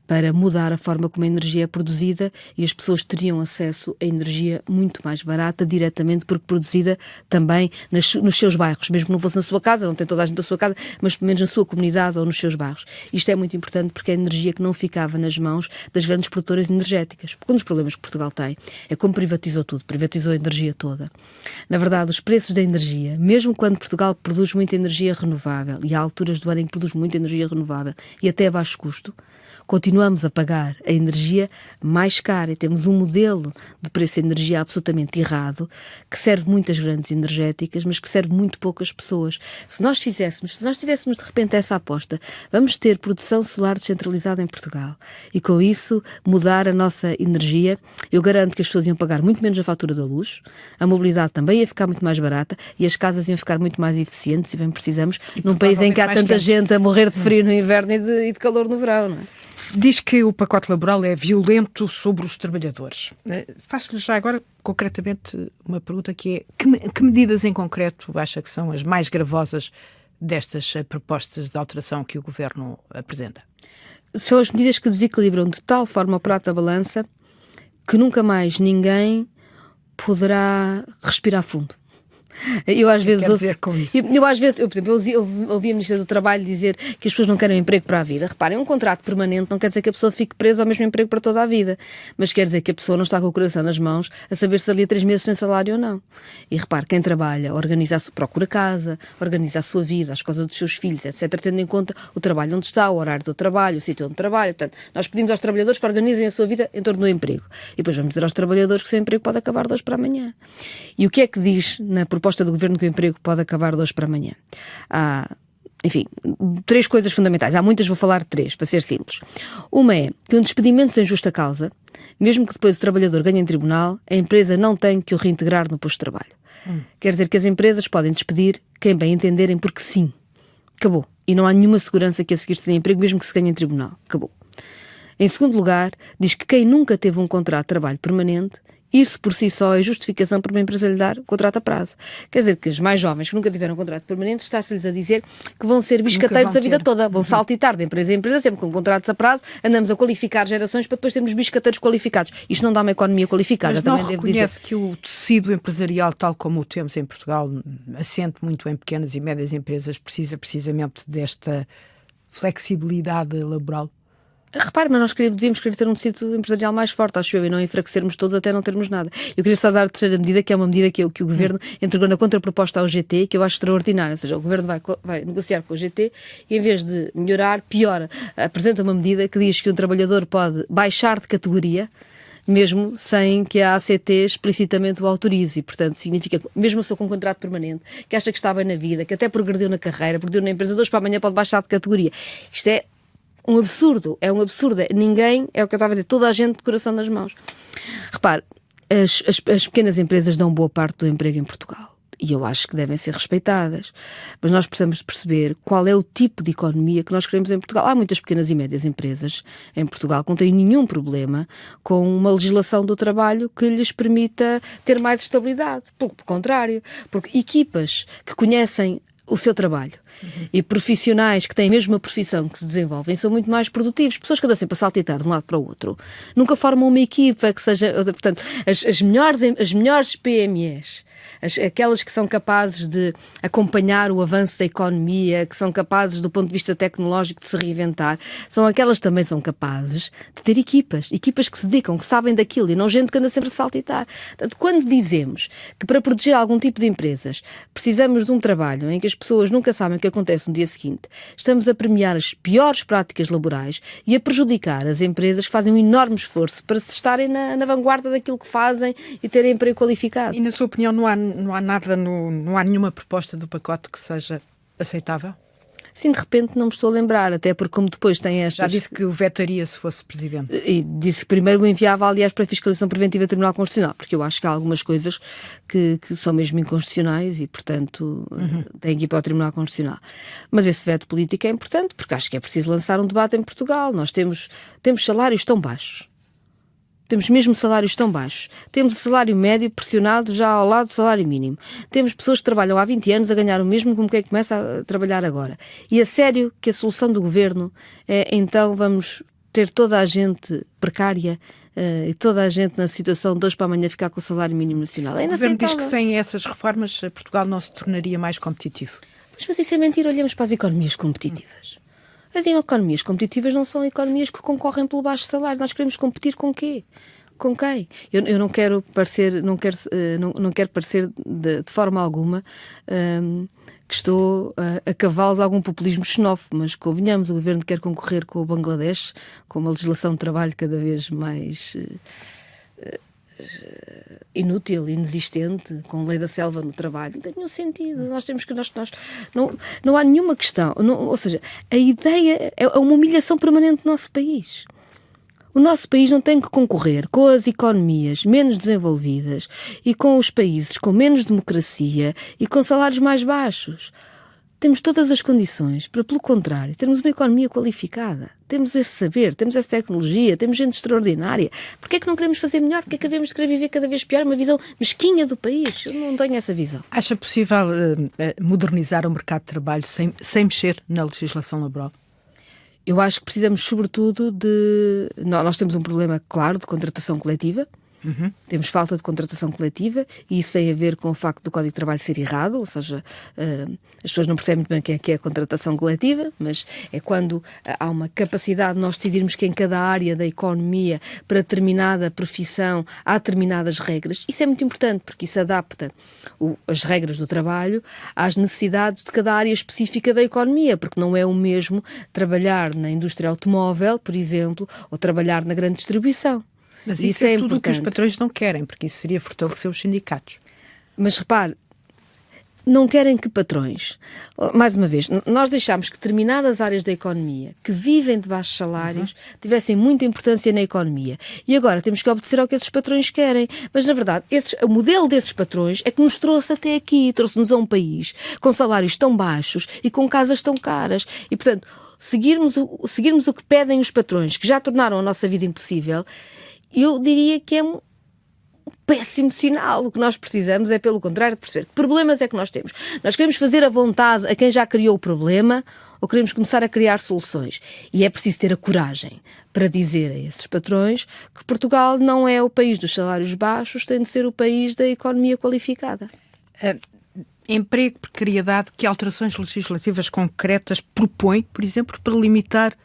para mudar a forma como a energia é produzida, e as pessoas teriam acesso a energia muito mais barata, diretamente, porque produzida também nos seus bairros, mesmo que não fosse na sua casa, não tem toda a gente da sua casa, mas pelo menos na sua comunidade ou nos seus bairros. Isto é muito importante, porque é energia que não ficava nas mãos das grandes produtoras energéticas. Porque um dos problemas que Portugal tem é como privatizou tudo, privatizou a energia toda. Na verdade, os preços da energia, mesmo quando Portugal produz muita energia renovável, e há alturas do ano em que produz muita energia renovável e até a baixo custo, continuamos a pagar a energia mais cara, e temos um modelo de preço de energia absolutamente errado, que serve muitas grandes energéticas, mas que serve muito poucas pessoas. Se nós tivéssemos de repente essa aposta, vamos ter produção solar descentralizada em Portugal, e com isso mudar a nossa energia, eu garanto que as pessoas iam pagar muito menos a fatura da luz, a mobilidade também ia ficar muito mais barata, e as casas iam ficar muito mais eficientes, e bem precisamos, num país em que há tanta gente a morrer de frio no inverno e de calor no verão, não é? Diz que o pacote laboral é violento sobre os trabalhadores. Faço-lhe já agora, concretamente, uma pergunta que é: que medidas em concreto acha que são as mais gravosas destas propostas de alteração que o Governo apresenta? São as medidas que desequilibram de tal forma o prato da balança que nunca mais ninguém poderá respirar fundo. Eu às vezes por exemplo, eu ouvi a Ministra do Trabalho dizer que as pessoas não querem um emprego para a vida. Reparem, um contrato permanente não quer dizer que a pessoa fique presa ao mesmo emprego para toda a vida, mas quer dizer que a pessoa não está com o coração nas mãos a saber se ali há 3 meses sem salário ou não. E repare, quem trabalha, procura casa, organiza a sua vida, as coisas dos seus filhos, etc., tendo em conta o trabalho onde está, o horário do trabalho, o sítio onde trabalha. Portanto, nós pedimos aos trabalhadores que organizem a sua vida em torno do emprego. E depois vamos dizer aos trabalhadores que o seu emprego pode acabar de hoje para amanhã. E o que é que diz na proposta do Governo que o emprego pode acabar de hoje para amanhã? Há, enfim, 3 coisas fundamentais. Há muitas, vou falar de 3, para ser simples. Uma é que um despedimento sem justa causa, mesmo que depois o trabalhador ganhe em tribunal, a empresa não tem que o reintegrar no posto de trabalho. Quer dizer que as empresas podem despedir quem bem entenderem, porque sim. Acabou. E não há nenhuma segurança que a seguir se tenha emprego, mesmo que se ganhe em tribunal. Acabou. Em segundo lugar, diz que quem nunca teve um contrato de trabalho permanente, isso por si só é justificação para uma empresa lhe dar contrato a prazo. Quer dizer que os mais jovens que nunca tiveram contrato permanente, está-se-lhes a dizer que vão ser biscateiros a vida toda. Vão saltitar de empresa em empresa, sempre com contratos a prazo, andamos a qualificar gerações para depois termos biscateiros qualificados. Isto não dá uma economia qualificada. Mas não reconhece que o tecido empresarial, tal como o temos em Portugal, assente muito em pequenas e médias empresas, precisa precisamente desta flexibilidade laboral? Repare, mas nós devíamos querer ter um tecido empresarial mais forte, acho eu, e não enfraquecermos todos até não termos nada. Eu queria só dar a terceira medida, que é uma medida que o Governo entregou na contraproposta ao GT, que eu acho extraordinária. Ou seja, o Governo vai negociar com o GT e, em vez de melhorar, piora. Apresenta uma medida que diz que um trabalhador pode baixar de categoria, mesmo sem que a ACT explicitamente o autorize. Portanto, significa, mesmo a pessoa com um contrato permanente, que acha que está bem na vida, que até progrediu na carreira, progrediu na empresa, de hoje para amanhã pode baixar de categoria. Isto é um absurdo. É um absurdo. Ninguém, é o que eu estava a dizer, toda a gente de coração nas mãos. Repare, as pequenas empresas dão boa parte do emprego em Portugal. E eu acho que devem ser respeitadas. Mas nós precisamos de perceber qual é o tipo de economia que nós queremos em Portugal. Há muitas pequenas e médias empresas em Portugal que não têm nenhum problema com uma legislação do trabalho que lhes permita ter mais estabilidade. Pelo contrário, porque equipas que conhecem o seu trabalho e profissionais que têm a mesma profissão que se desenvolvem são muito mais produtivos. Pessoas que andam sempre a saltitar de um lado para o outro nunca formam uma equipa que seja... Portanto, as melhores PMEs, aquelas que são capazes de acompanhar o avanço da economia, que são capazes do ponto de vista tecnológico de se reinventar, são aquelas que também são capazes de ter equipas que se dedicam, que sabem daquilo e não gente que anda sempre a saltitar. Portanto, quando dizemos que para proteger algum tipo de empresas precisamos de um trabalho em que as pessoas nunca sabem o que acontece no dia seguinte, estamos a premiar as piores práticas laborais e a prejudicar as empresas que fazem um enorme esforço para se estarem na vanguarda daquilo que fazem e terem emprego qualificado. E na sua opinião não há nada, não há nenhuma proposta do pacote que seja aceitável? Sim, de repente não me estou a lembrar, até porque como depois tem estas... Já disse que o vetaria se fosse Presidente. E disse que primeiro o enviava, aliás, para a fiscalização preventiva do Tribunal Constitucional, porque eu acho que há algumas coisas que são mesmo inconstitucionais e, portanto, têm que ir para o Tribunal Constitucional. Mas esse veto político é importante, porque acho que é preciso lançar um debate em Portugal. Nós temos salários tão baixos. Temos mesmo salários tão baixos. Temos o salário médio pressionado já ao lado do salário mínimo. Temos pessoas que trabalham há 20 anos a ganhar o mesmo como quem começa a trabalhar agora. E a sério que a solução do governo é, então, vamos ter toda a gente precária e toda a gente na situação de hoje para amanhã ficar com o salário mínimo nacional. É inaceitável. O governo diz que sem essas reformas Portugal não se tornaria mais competitivo. Mas isso é mentira. Olhamos para as economias competitivas. As economias competitivas não são economias que concorrem pelo baixo salário. Nós queremos competir com quê? Com quem? Eu não quero parecer, não quero parecer de forma alguma que estou a cavalo de algum populismo xenófobo, mas convenhamos, o governo quer concorrer com o Bangladesh, com uma legislação de trabalho cada vez mais inútil, inexistente, com lei da selva no trabalho. Não tem nenhum sentido. Nós temos que... não há nenhuma questão. Ou seja, a ideia é uma humilhação permanente do nosso país. O nosso país não tem que concorrer com as economias menos desenvolvidas e com os países com menos democracia e com salários mais baixos. Temos todas as condições para, pelo contrário, termos uma economia qualificada. Temos esse saber, temos essa tecnologia, temos gente extraordinária. Porquê é que não queremos fazer melhor? Porquê é que devemos de querer viver cada vez pior? Uma visão mesquinha do país. Eu não tenho essa visão. Acha possível modernizar o mercado de trabalho sem mexer na legislação laboral? Eu acho que precisamos, sobretudo, de... Nós temos um problema, claro, de contratação coletiva. Temos falta de contratação coletiva e isso tem a ver com o facto do Código de Trabalho ser errado, ou seja, as pessoas não percebem muito bem o que é a contratação coletiva, mas é quando há uma capacidade de nós decidirmos que em cada área da economia, para determinada profissão, há determinadas regras. Isso é muito importante porque isso adapta as regras do trabalho às necessidades de cada área específica da economia, porque não é o mesmo trabalhar na indústria automóvel, por exemplo, ou trabalhar na grande distribuição. Mas isso é tudo o que os patrões não querem, porque isso seria fortalecer os sindicatos. Mas repare, não querem que patrões... Mais uma vez, nós deixámos que determinadas áreas da economia que vivem de baixos salários tivessem muita importância na economia. E agora temos que obedecer ao que esses patrões querem. Mas, na verdade, o modelo desses patrões é que nos trouxe até aqui. Trouxe-nos a um país com salários tão baixos e com casas tão caras. E, portanto, seguirmos o que pedem os patrões, que já tornaram a nossa vida impossível... Eu diria que é um péssimo sinal. O que nós precisamos é, pelo contrário, de perceber que problemas é que nós temos. Nós queremos fazer a vontade a quem já criou o problema ou queremos começar a criar soluções? E é preciso ter a coragem para dizer a esses patrões que Portugal não é o país dos salários baixos, tem de ser o país da economia qualificada. Emprego, precariedade, que alterações legislativas concretas propõe, por exemplo, para limitar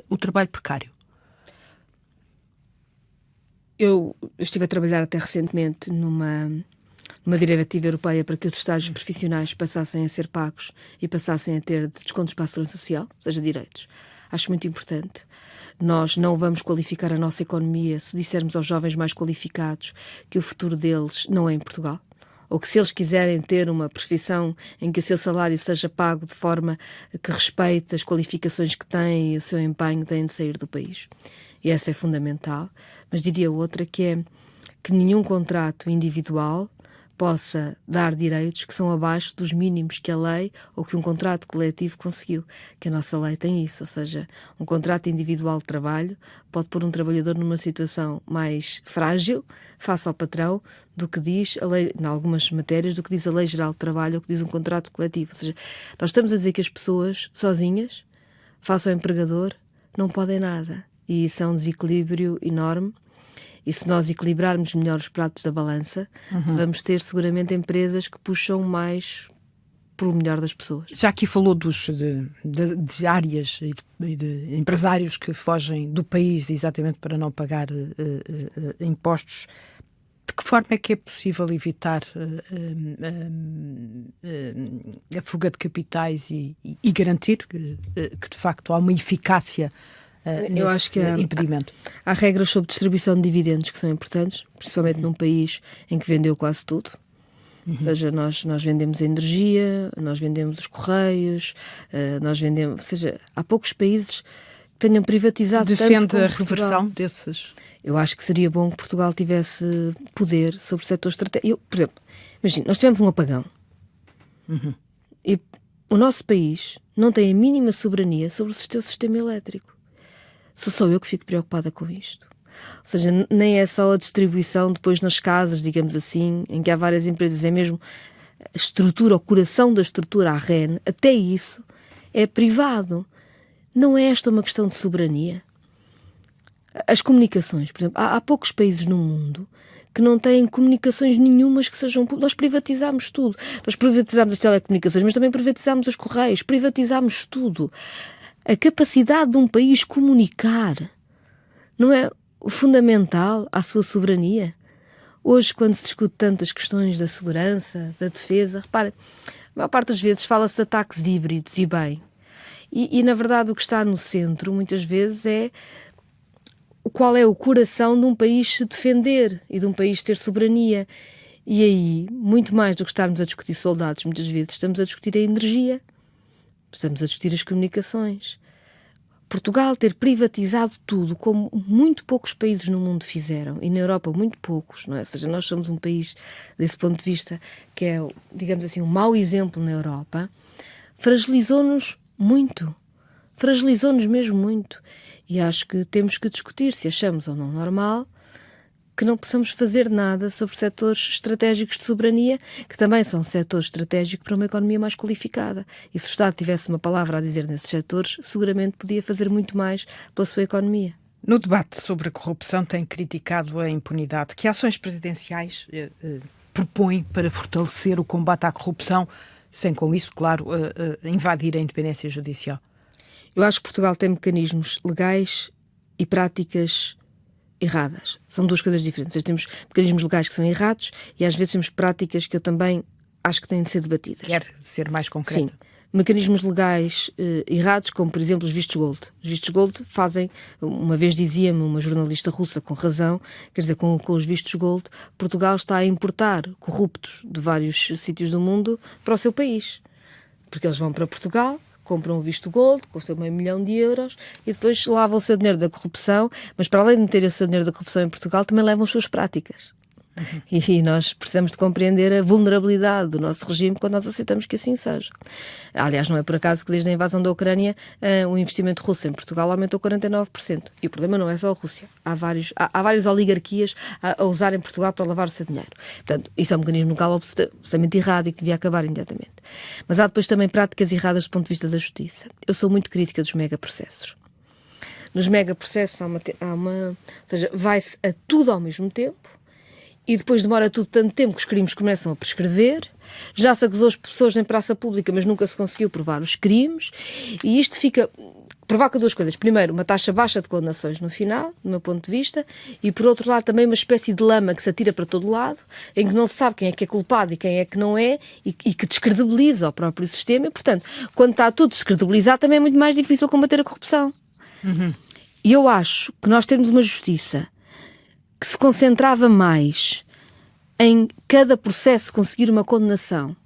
o trabalho precário? Eu estive a trabalhar até recentemente numa diretiva europeia para que os estágios profissionais passassem a ser pagos e passassem a ter descontos para a segurança social, ou seja, direitos. Acho muito importante. Nós não vamos qualificar a nossa economia se dissermos aos jovens mais qualificados que o futuro deles não é em Portugal. ou que se eles quiserem ter uma profissão em que o seu salário seja pago de forma que respeite as qualificações que têm e o seu empenho, têm de sair do país. E essa é fundamental. Mas diria outra, que é que nenhum contrato individual possa dar direitos que são abaixo dos mínimos que a lei ou que um contrato coletivo conseguiu. Que a nossa lei tem isso, ou seja, um contrato individual de trabalho pode pôr um trabalhador numa situação mais frágil face ao patrão do que diz a lei, em algumas matérias, do que diz a Lei Geral de Trabalho ou que diz um contrato coletivo. Ou seja, nós estamos a dizer que as pessoas sozinhas, face ao empregador, não podem nada. E isso é um desequilíbrio enorme. E se nós equilibrarmos melhor os pratos da balança, vamos ter seguramente empresas que puxam mais pelo melhor das pessoas. Já aqui falou de áreas e de empresários que fogem do país exatamente para não pagar impostos. De que forma é que é possível evitar a fuga de capitais e garantir que de facto há uma eficácia eu acho que impedimento? Há regras sobre distribuição de dividendos que são importantes, principalmente num país em que vendeu quase tudo. Ou seja, nós vendemos a energia, nós vendemos os correios, nós vendemos... Ou seja, há poucos países que tenham privatizado Defende tanto como a reversão Portugal. desses? Eu acho que seria bom que Portugal tivesse poder sobre o setor estratégico. Por exemplo, imagina, nós tivemos um apagão. E o nosso país não tem a mínima soberania sobre o seu sistema elétrico. Sou só eu que fico preocupada com isto. Ou seja, nem é só a distribuição depois nas casas, digamos assim, em que há várias empresas, é mesmo a estrutura, o coração da estrutura, a REN, até isso é privado. Não é esta uma questão de soberania? As comunicações, por exemplo, há poucos países no mundo que não têm comunicações nenhumas que sejam públicas. Nós privatizámos tudo. Nós privatizámos as telecomunicações, mas também privatizámos os correios, privatizámos tudo. A capacidade de um país comunicar não é fundamental à sua soberania? Hoje, quando se discute tantas questões da segurança, da defesa, reparem, a maior parte das vezes fala-se de ataques híbridos e bem. E, na verdade, o que está no centro, muitas vezes, é qual é o coração de um país se defender e de um país ter soberania. E aí, muito mais do que estarmos a discutir soldados, muitas vezes, estamos a discutir a energia. Estamos a discutir as comunicações. Portugal ter privatizado tudo, como muito poucos países no mundo fizeram, e na Europa muito poucos, não é? Ou seja, nós somos um país, desse ponto de vista, que é, digamos assim, um mau exemplo na Europa, fragilizou-nos muito. Fragilizou-nos mesmo muito. E acho que temos que discutir se achamos ou não normal que não possamos fazer nada sobre setores estratégicos de soberania, que também são setores estratégicos para uma economia mais qualificada. E se o Estado tivesse uma palavra a dizer nesses setores, seguramente podia fazer muito mais pela sua economia. No debate sobre a corrupção tem criticado a impunidade. Que ações presidenciais propõe para fortalecer o combate à corrupção, sem com isso, claro, invadir a independência judicial? Eu acho que Portugal tem mecanismos legais e práticas erradas. São duas coisas diferentes. Nós temos mecanismos legais que são errados e às vezes temos práticas que eu também acho que têm de ser debatidas. Quer ser mais concreto? Sim. Mecanismos legais errados, como por exemplo os vistos gold. Os vistos gold fazem, uma vez dizia-me uma jornalista russa com razão, quer dizer, com os vistos gold, Portugal está a importar corruptos de vários sítios do mundo para o seu país. Porque eles vão para Portugal, compram o visto gold, custa €500 mil e depois lavam o seu dinheiro da corrupção, mas para além de meterem o seu dinheiro da corrupção em Portugal, também levam as suas práticas. E nós precisamos de compreender a vulnerabilidade do nosso regime quando nós aceitamos que assim seja. Aliás, não é por acaso que desde a invasão da Ucrânia o investimento russo em Portugal aumentou 49%. E o problema não é só a Rússia. Há várias oligarquias a usarem Portugal para lavar o seu dinheiro. Portanto, isto é um mecanismo legal absolutamente errado e que devia acabar imediatamente. Mas há depois também práticas erradas do ponto de vista da justiça. Eu sou muito crítica dos megaprocessos. Nos megaprocessos ou seja, vai-se a tudo ao mesmo tempo. E depois demora tudo tanto tempo que os crimes começam a prescrever, já se acusou as pessoas em praça pública, mas nunca se conseguiu provar os crimes, e isto provoca duas coisas. Primeiro, uma taxa baixa de condenações no final, do meu ponto de vista, e por outro lado também uma espécie de lama que se atira para todo lado, em que não se sabe quem é culpado e quem é que não é, e que descredibiliza o próprio sistema, e portanto, quando está tudo descredibilizado, também é muito mais difícil combater a corrupção. E eu acho que nós temos uma justiça que se concentrava mais em cada processo conseguir uma condenação,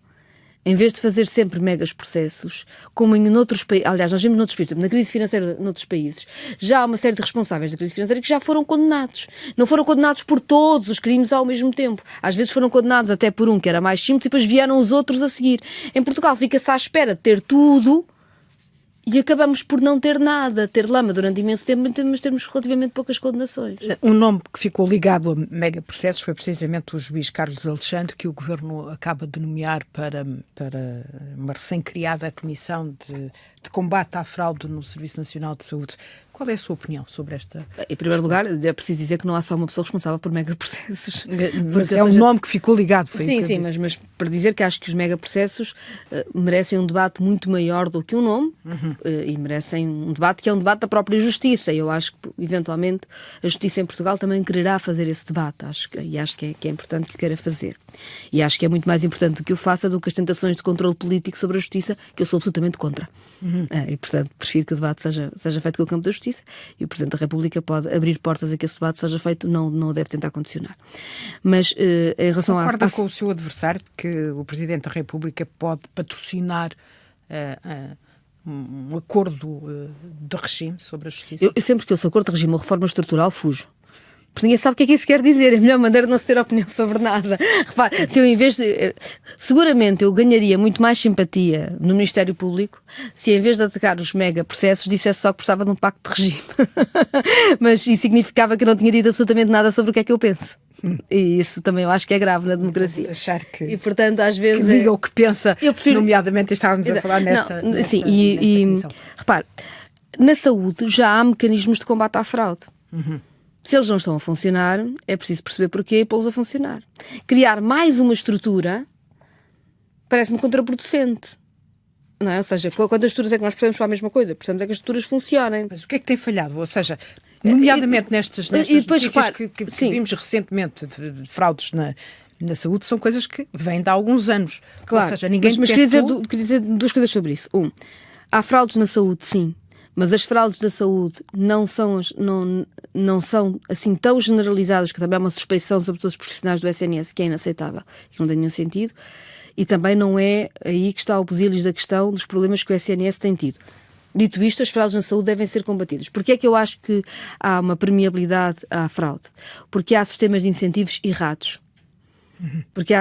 em vez de fazer sempre megas processos, como em outros países, aliás, nós vimos noutros países, na crise financeira noutros países, já há uma série de responsáveis da crise financeira que já foram condenados. Não foram condenados por todos os crimes ao mesmo tempo. Às vezes foram condenados até por um que era mais simples e depois vieram os outros a seguir. Em Portugal fica-se à espera de ter tudo e acabamos por não ter nada, ter lama durante imenso tempo, mas termos relativamente poucas condenações. Um nome que ficou ligado a megaprocessos foi precisamente o juiz Carlos Alexandre, que o Governo acaba de nomear para uma recém-criada comissão de combate à fraude no Serviço Nacional de Saúde. Qual é a sua opinião sobre esta? Em primeiro lugar, é preciso dizer que não há só uma pessoa responsável por megaprocessos. Mas é um nome que ficou ligado. Foi sim, mas para dizer que acho que os megaprocessos merecem um debate muito maior do que um nome e merecem um debate que é um debate da própria justiça. E eu acho que, eventualmente, a justiça em Portugal também quererá fazer esse debate. Acho que é importante que o queira fazer. E acho que é muito mais importante do que o faça do que as tentações de controle político sobre a justiça, que eu sou absolutamente contra. E, portanto, prefiro que o debate seja feito com o campo da justiça e o Presidente da República pode abrir portas a que esse debate seja feito, não o deve tentar condicionar. Mas, em relação Concorda com o seu adversário que o Presidente da República pode patrocinar um acordo de regime sobre a justiça? Eu sempre que eu sou acordo de regime ou reforma estrutural, fujo. Porque ninguém sabe o que é que isso quer dizer. É a melhor maneira de não se ter opinião sobre nada. Repare, se eu em vez de... Seguramente eu ganharia muito mais simpatia no Ministério Público se em vez de atacar os megaprocessos dissesse só que precisava de um pacto de regime. Mas isso significava que eu não tinha dito absolutamente nada sobre o que é que eu penso. E isso também eu acho que é grave na democracia. Achar que, e, portanto, às vezes... Que diga o que pensa, eu prefiro... nomeadamente estávamos a falar nesta comissão. Repare, na saúde já há mecanismos de combate à fraude. Se eles não estão a funcionar, é preciso perceber porquê e pô-los a funcionar. Criar mais uma estrutura parece-me contraproducente. Não é? Ou seja, quantas estruturas é que nós precisamos para a mesma coisa? Precisamos é que as estruturas funcionem. Mas o que é que tem falhado? Ou seja, nomeadamente nestas notícias que vimos recentemente de fraudes na saúde, são coisas que vêm de há alguns anos. Claro, ou seja, ninguém mas queria dizer duas coisas sobre isso. Há fraudes na saúde, sim. Mas as fraudes da saúde não são assim tão generalizadas, que também há uma suspeição sobre todos os profissionais do SNS, que é inaceitável, que não tem nenhum sentido, e também não é aí que está o pusílis da questão dos problemas que o SNS tem tido. Dito isto, as fraudes na saúde devem ser combatidas. Porquê é que eu acho que há uma permeabilidade à fraude? Porque há sistemas de incentivos errados. Porque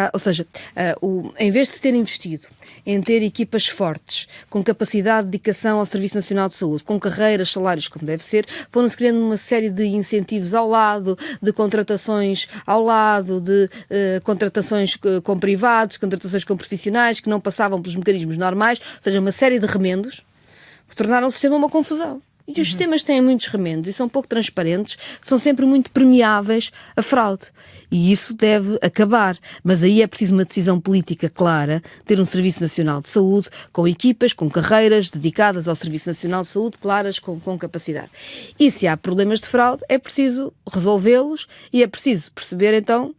em vez de se ter investido em ter equipas fortes, com capacidade de dedicação ao Serviço Nacional de Saúde, com carreiras, salários como deve ser, foram-se criando uma série de incentivos ao lado, de contratações ao lado, de contratações com privados, contratações com profissionais que não passavam pelos mecanismos normais, ou seja, uma série de remendos que tornaram o sistema uma confusão. E os sistemas têm muitos remendos e são pouco transparentes, são sempre muito permeáveis à fraude. E isso deve acabar. Mas aí é preciso uma decisão política clara, ter um Serviço Nacional de Saúde com equipas, com carreiras dedicadas ao Serviço Nacional de Saúde, claras, com capacidade. E se há problemas de fraude, é preciso resolvê-los e é preciso perceber, então,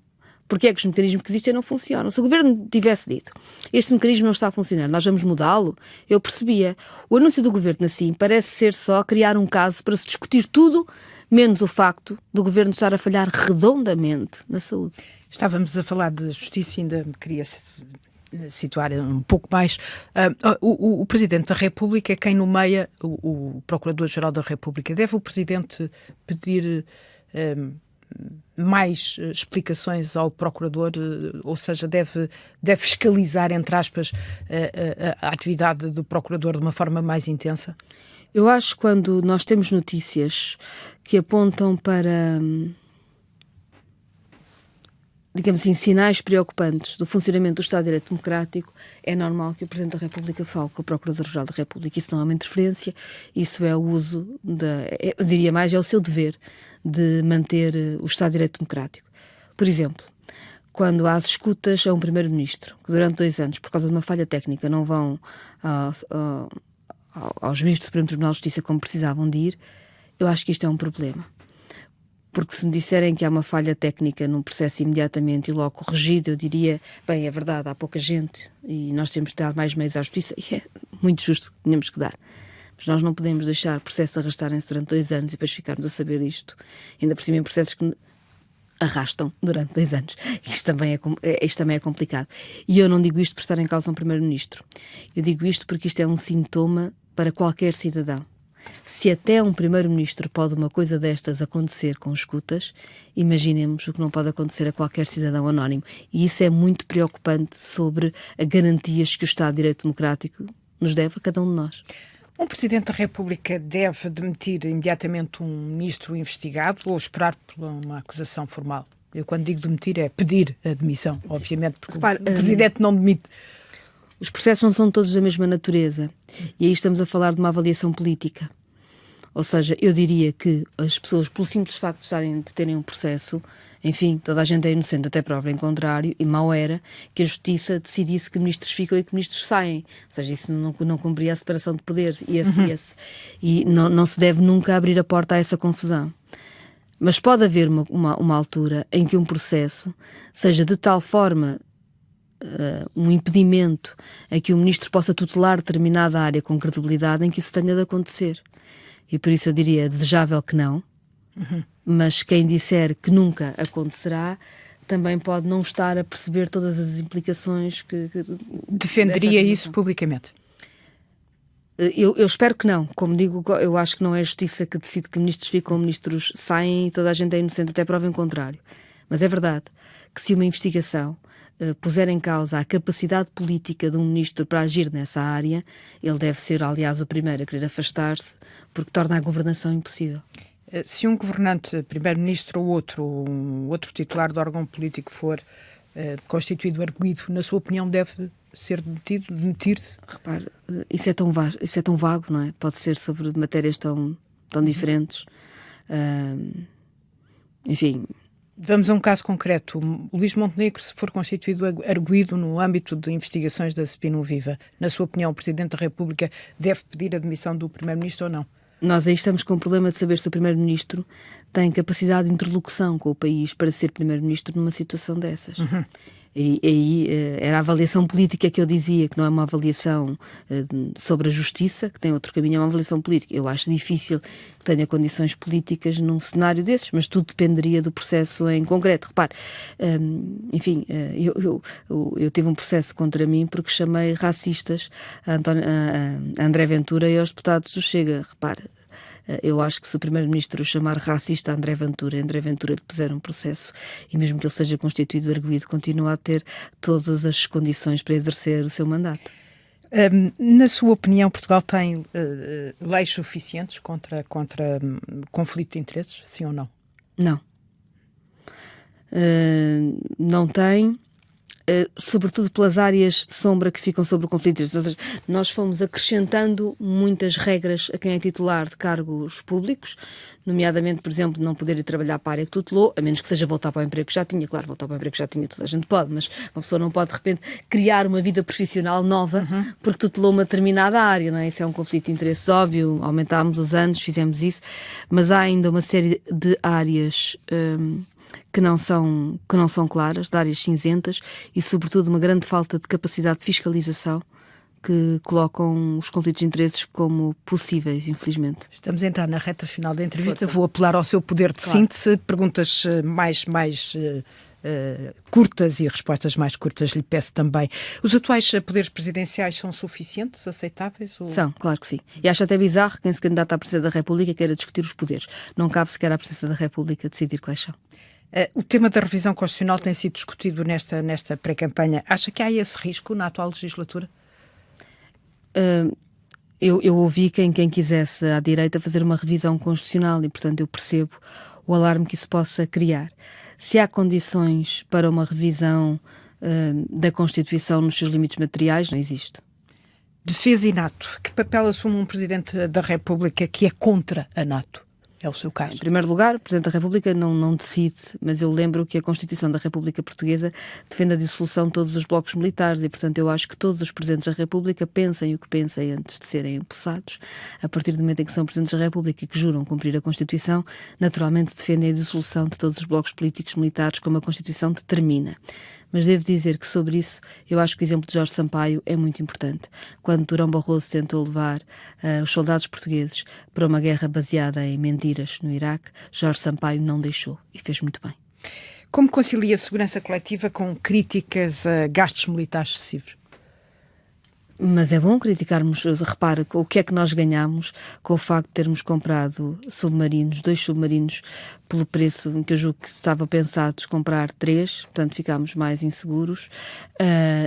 porque é que os mecanismos que existem não funcionam. Se o Governo tivesse dito, este mecanismo não está a funcionar, nós vamos mudá-lo, eu percebia. O anúncio do Governo, assim, parece ser só criar um caso para se discutir tudo, menos o facto do Governo estar a falhar redondamente na saúde. Estávamos a falar de justiça e ainda me queria situar um pouco mais. O Presidente da República é quem nomeia o Procurador-Geral da República. Deve o Presidente pedir mais explicações ao Procurador, ou seja, deve fiscalizar, entre aspas, a atividade do Procurador de uma forma mais intensa? Eu acho que quando nós temos notícias que apontam para, digamos assim, sinais preocupantes do funcionamento do Estado de Direito Democrático, é normal que o Presidente da República fale com o Procurador-Geral da República. Isso não é uma interferência, isso é o uso, eu diria mais, é o seu dever de manter o Estado de Direito Democrático. Por exemplo, quando há as escutas a um Primeiro-Ministro, que durante 2 anos, por causa de uma falha técnica, não vão ao juiz do Supremo Tribunal de Justiça como precisavam de ir, eu acho que isto é um problema. Porque se me disserem que há uma falha técnica num processo imediatamente e logo corrigido, eu diria, bem, é verdade, há pouca gente e nós temos que dar mais meios à justiça, e é muito justo que tínhamos que dar. Mas nós não podemos deixar processos arrastarem-se durante 2 anos e depois ficarmos a saber isto. Ainda por cima em processos que arrastam durante 2 anos. Isto também é complicado. E eu não digo isto por estar em causa um primeiro-ministro. Eu digo isto porque isto é um sintoma para qualquer cidadão. Se até um primeiro-ministro pode uma coisa destas acontecer com escutas, imaginemos o que não pode acontecer a qualquer cidadão anónimo. E isso é muito preocupante sobre as garantias que o Estado de Direito Democrático nos deve a cada um de nós. Um Presidente da República deve demitir imediatamente um ministro investigado ou esperar por uma acusação formal? Eu, quando digo demitir, é pedir a demissão, obviamente, porque o Presidente não demite. Os processos não são todos da mesma natureza. E aí estamos a falar de uma avaliação política. Ou seja, eu diria que as pessoas, pelo simples facto de terem um processo, enfim, toda a gente é inocente até prova em contrário, e mau era que a Justiça decidisse que ministros ficam e que ministros saem. Ou seja, isso não cumpria a separação de poderes. E não se deve nunca abrir a porta a essa confusão. Mas pode haver uma altura em que um processo seja de tal forma um impedimento a que o ministro possa tutelar determinada área com credibilidade em que isso tenha de acontecer. E por isso eu diria, é desejável que não, mas quem disser que nunca acontecerá também pode não estar a perceber todas as implicações que defenderia isso publicamente? Eu espero que não. Como digo, eu acho que não é a Justiça que decide que ministros ficam, ministros saem e toda a gente é inocente até prova em contrário. Mas é verdade que se uma investigação puser em causa a capacidade política de um ministro para agir nessa área, ele deve ser, aliás, o primeiro a querer afastar-se, porque torna a governação impossível. Se um governante, primeiro-ministro ou outro titular de órgão político for constituído arguido, na sua opinião deve ser demitido, demitir-se? Repare, isso é tão vago, não é? Pode ser sobre matérias tão diferentes. Enfim... Vamos a um caso concreto. Luís Montenegro, se for constituído arguido no âmbito de investigações da Spin Viva, na sua opinião, o Presidente da República deve pedir a demissão do Primeiro-Ministro ou não? Nós aí estamos com o problema de saber se o Primeiro-Ministro tem capacidade de interlocução com o país para ser Primeiro-Ministro numa situação dessas. E aí era a avaliação política que eu dizia, que não é uma avaliação sobre a justiça, que tem outro caminho, é uma avaliação política. Eu acho difícil que tenha condições políticas num cenário desses, mas tudo dependeria do processo em concreto. Repare, enfim, eu tive um processo contra mim porque chamei racistas a André Ventura e aos deputados do Chega. Repare, eu acho que se o Primeiro-Ministro chamar racista a André Ventura lhe puser um processo, e mesmo que ele seja constituído arguido, continua a ter todas as condições para exercer o seu mandato. Na sua opinião, Portugal tem leis suficientes contra conflito de interesses, sim ou não? Não. Não tem... sobretudo pelas áreas de sombra que ficam sobre o conflito. Ou seja, nós fomos acrescentando muitas regras a quem é titular de cargos públicos, nomeadamente, por exemplo, não poder ir trabalhar para a área que tutelou, a menos que seja voltar para o emprego que já tinha. Claro, voltar para o emprego que já tinha toda a gente pode, mas uma pessoa não pode de repente criar uma vida profissional nova porque tutelou uma determinada área, não é? Isso é um conflito de interesses óbvio, aumentámos os anos, fizemos isso, mas há ainda uma série de áreas que não são claras, de áreas cinzentas, e sobretudo uma grande falta de capacidade de fiscalização que colocam os conflitos de interesses como possíveis, infelizmente. Estamos a entrar na reta final da entrevista. Vou apelar ao seu poder de síntese. Perguntas mais curtas e respostas mais curtas lhe peço também. Os atuais poderes presidenciais são suficientes, aceitáveis? Ou... São, claro que sim. E acho até bizarro quem se candidata à presidência da República queira discutir os poderes. Não cabe sequer à presidência da República decidir quais são. O tema da revisão constitucional tem sido discutido nesta pré-campanha. Acha que há esse risco na atual legislatura? Eu ouvi quem quisesse à direita fazer uma revisão constitucional e, portanto, eu percebo o alarme que isso possa criar. Se há condições para uma revisão da Constituição nos seus limites materiais, não existe. Defesa e NATO. Que papel assume um Presidente da República que é contra a NATO? É o seu caso. Em primeiro lugar, o Presidente da República não decide, mas eu lembro que a Constituição da República Portuguesa defende a dissolução de todos os blocos militares e, portanto, eu acho que todos os Presidentes da República pensem o que pensem antes de serem empossados. A partir do momento em que são Presidentes da República e que juram cumprir a Constituição, naturalmente defendem a dissolução de todos os blocos políticos militares como a Constituição determina. Mas devo dizer que sobre isso eu acho que o exemplo de Jorge Sampaio é muito importante. Quando Durão Barroso tentou levar os soldados portugueses para uma guerra baseada em mentiras no Iraque, Jorge Sampaio não deixou e fez muito bem. Como concilia a segurança coletiva com críticas a gastos militares excessivos? Mas é bom criticarmos, repare, o que é que nós ganhamos com o facto de termos comprado submarinos, 2 submarinos, pelo preço em que eu julgo que estava pensados comprar 3, portanto ficámos mais inseguros,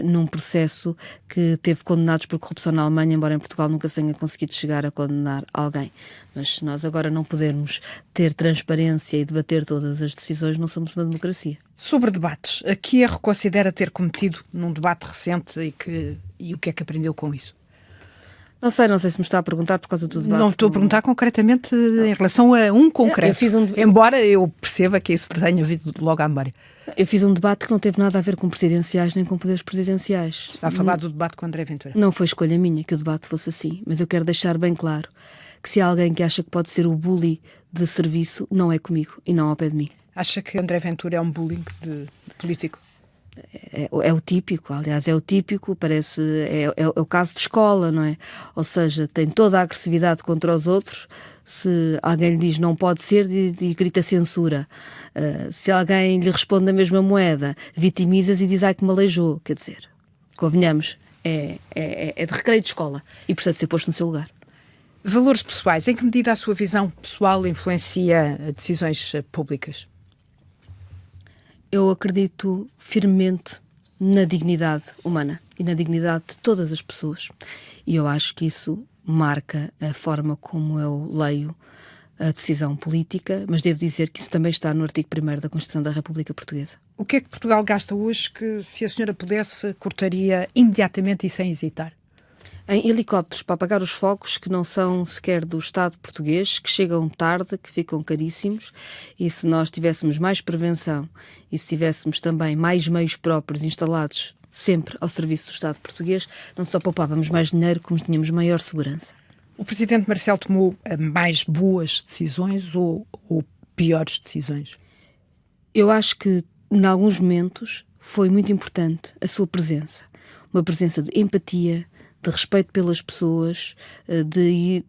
num processo que teve condenados por corrupção na Alemanha, embora em Portugal nunca se tenha conseguido chegar a condenar alguém. Mas se nós agora não pudermos ter transparência e debater todas as decisões, não somos uma democracia. Sobre debates, a que erro considera ter cometido num debate recente e o que é que aprendeu com isso? Não sei se me está a perguntar por causa do debate. Não estou a perguntar concretamente em relação a um concreto, embora eu perceba que isso tenha vindo logo à memória. Eu fiz um debate que não teve nada a ver com presidenciais nem com poderes presidenciais. Está a falar do debate com André Ventura. Não foi escolha minha que o debate fosse assim, mas eu quero deixar bem claro que se há alguém que acha que pode ser o bully de serviço, não é comigo e não ao pé de mim. Acha que André Ventura é um bullying de político? É o típico, aliás, é o típico, parece, é o caso de escola, não é? Ou seja, tem toda a agressividade contra os outros, se alguém lhe diz não pode ser, e grita censura. Se alguém lhe responde na mesma moeda, vitimiza-se e diz ai que me aleijou, quer dizer, convenhamos, é de recreio de escola e precisa ser posto no seu lugar. Valores pessoais, em que medida a sua visão pessoal influencia decisões públicas? Eu acredito firmemente na dignidade humana e na dignidade de todas as pessoas. E eu acho que isso marca a forma como eu leio a decisão política, mas devo dizer que isso também está no artigo 1º da Constituição da República Portuguesa. O que é que Portugal gasta hoje que, se a senhora pudesse, cortaria imediatamente e sem hesitar? Em helicópteros para apagar os fogos que não são sequer do Estado português, que chegam tarde, que ficam caríssimos, e se nós tivéssemos mais prevenção e se tivéssemos também mais meios próprios instalados sempre ao serviço do Estado português, não só poupávamos mais dinheiro, como tínhamos maior segurança. O Presidente Marcelo tomou mais boas decisões ou piores decisões? Eu acho que, em alguns momentos, foi muito importante a sua presença. Uma presença de empatia, de respeito pelas pessoas, de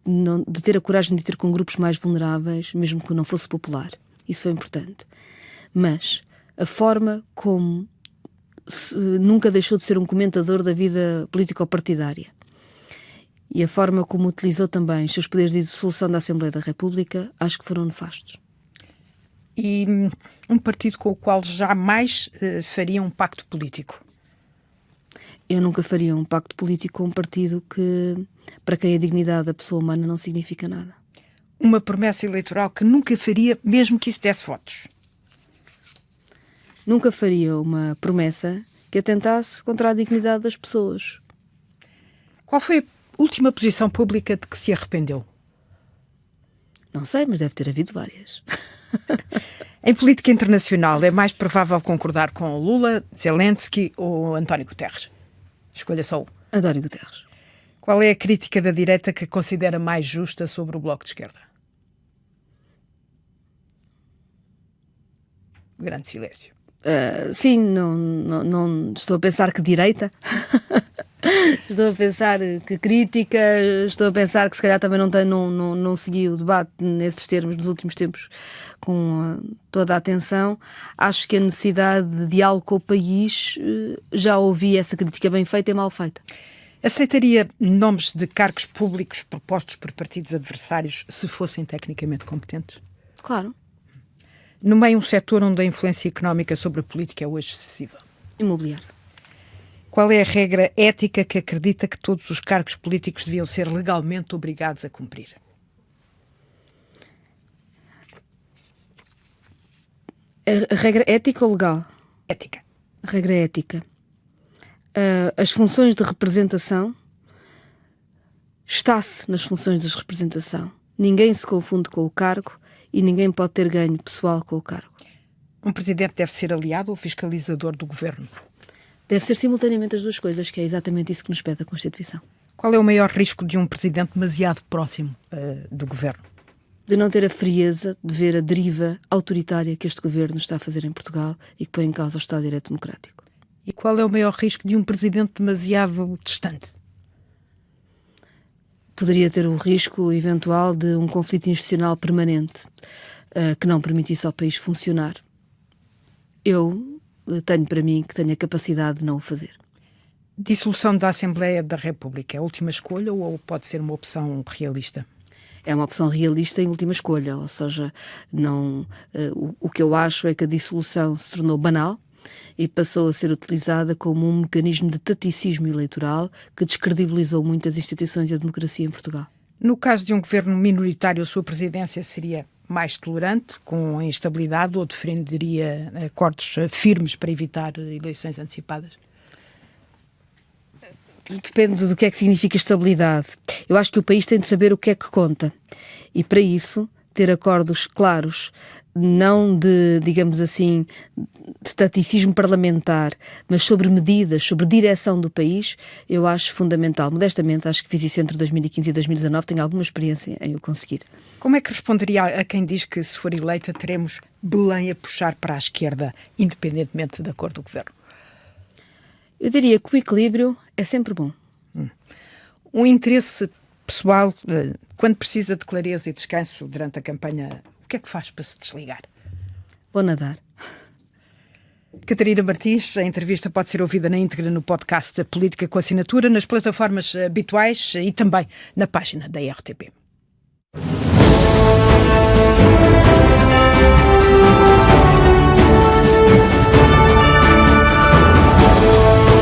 ter a coragem de ter com grupos mais vulneráveis, mesmo que não fosse popular. Isso foi importante. Mas a forma como nunca deixou de ser um comentador da vida político-partidária e a forma como utilizou também os seus poderes de dissolução da Assembleia da República, acho que foram nefastos. E um partido com o qual jamais faria um pacto político? Eu nunca faria um pacto político com um partido para quem a dignidade da pessoa humana não significa nada. Uma promessa eleitoral que nunca faria, mesmo que isso desse votos? Nunca faria uma promessa que atentasse contra a dignidade das pessoas. Qual foi a última posição pública de que se arrependeu? Não sei, mas deve ter havido várias. Em política internacional, é mais provável concordar com Lula, Zelensky ou António Guterres? Escolha só um. António Guterres. Qual é a crítica da direita que considera mais justa sobre o Bloco de Esquerda? Grande silêncio. Sim, não estou a pensar que direita. Estou a pensar que crítica, estou a pensar que se calhar também não segui o debate nesses termos nos últimos tempos com toda a atenção. Acho que a necessidade de diálogo com o país, já ouvi essa crítica bem feita e mal feita. Aceitaria nomes de cargos públicos propostos por partidos adversários se fossem tecnicamente competentes? Claro. No meio um setor onde a influência económica sobre a política é hoje excessiva. Imobiliário. Qual é a regra ética que acredita que todos os cargos políticos deviam ser legalmente obrigados a cumprir? A regra ética ou legal? Ética. A regra ética. As funções de representação, está-se nas funções de representação. Ninguém se confunde com o cargo e ninguém pode ter ganho pessoal com o cargo. Um presidente deve ser aliado ou fiscalizador do governo? Deve ser simultaneamente as duas coisas, que é exatamente isso que nos pede a Constituição. Qual é o maior risco de um presidente demasiado próximo do governo? De não ter a frieza de ver a deriva autoritária que este governo está a fazer em Portugal e que põe em causa o Estado de Direito Democrático. E qual é o maior risco de um presidente demasiado distante? Poderia ter o risco eventual de um conflito institucional permanente que não permitisse ao país funcionar. eu tenho para mim que tenho a capacidade de não o fazer. Dissolução da Assembleia da República é a última escolha ou pode ser uma opção realista? É uma opção realista em última escolha, ou seja, não, o que eu acho é que a dissolução se tornou banal e passou a ser utilizada como um mecanismo de taticismo eleitoral que descredibilizou muitas instituições e a democracia em Portugal. No caso de um governo minoritário, a sua presidência seria mais tolerante com a instabilidade ou defenderia acordos firmes para evitar eleições antecipadas? Depende do que é que significa estabilidade. Eu acho que o país tem de saber o que é que conta. E para isso, ter acordos claros, não de, digamos assim, de taticismo parlamentar, mas sobre medidas, sobre direção do país, eu acho fundamental. Modestamente, acho que fiz isso entre 2015 e 2019, tenho alguma experiência em o conseguir. Como é que responderia a quem diz que, se for eleita, teremos Belém a puxar para a esquerda, independentemente da cor do governo? Eu diria que o equilíbrio é sempre bom. Um interesse pessoal, quando precisa de clareza e descanso durante a campanha, o que é que faz para se desligar? Vou nadar. Catarina Martins, a entrevista pode ser ouvida na íntegra no podcast da Política com Assinatura, nas plataformas habituais e também na página da RTP.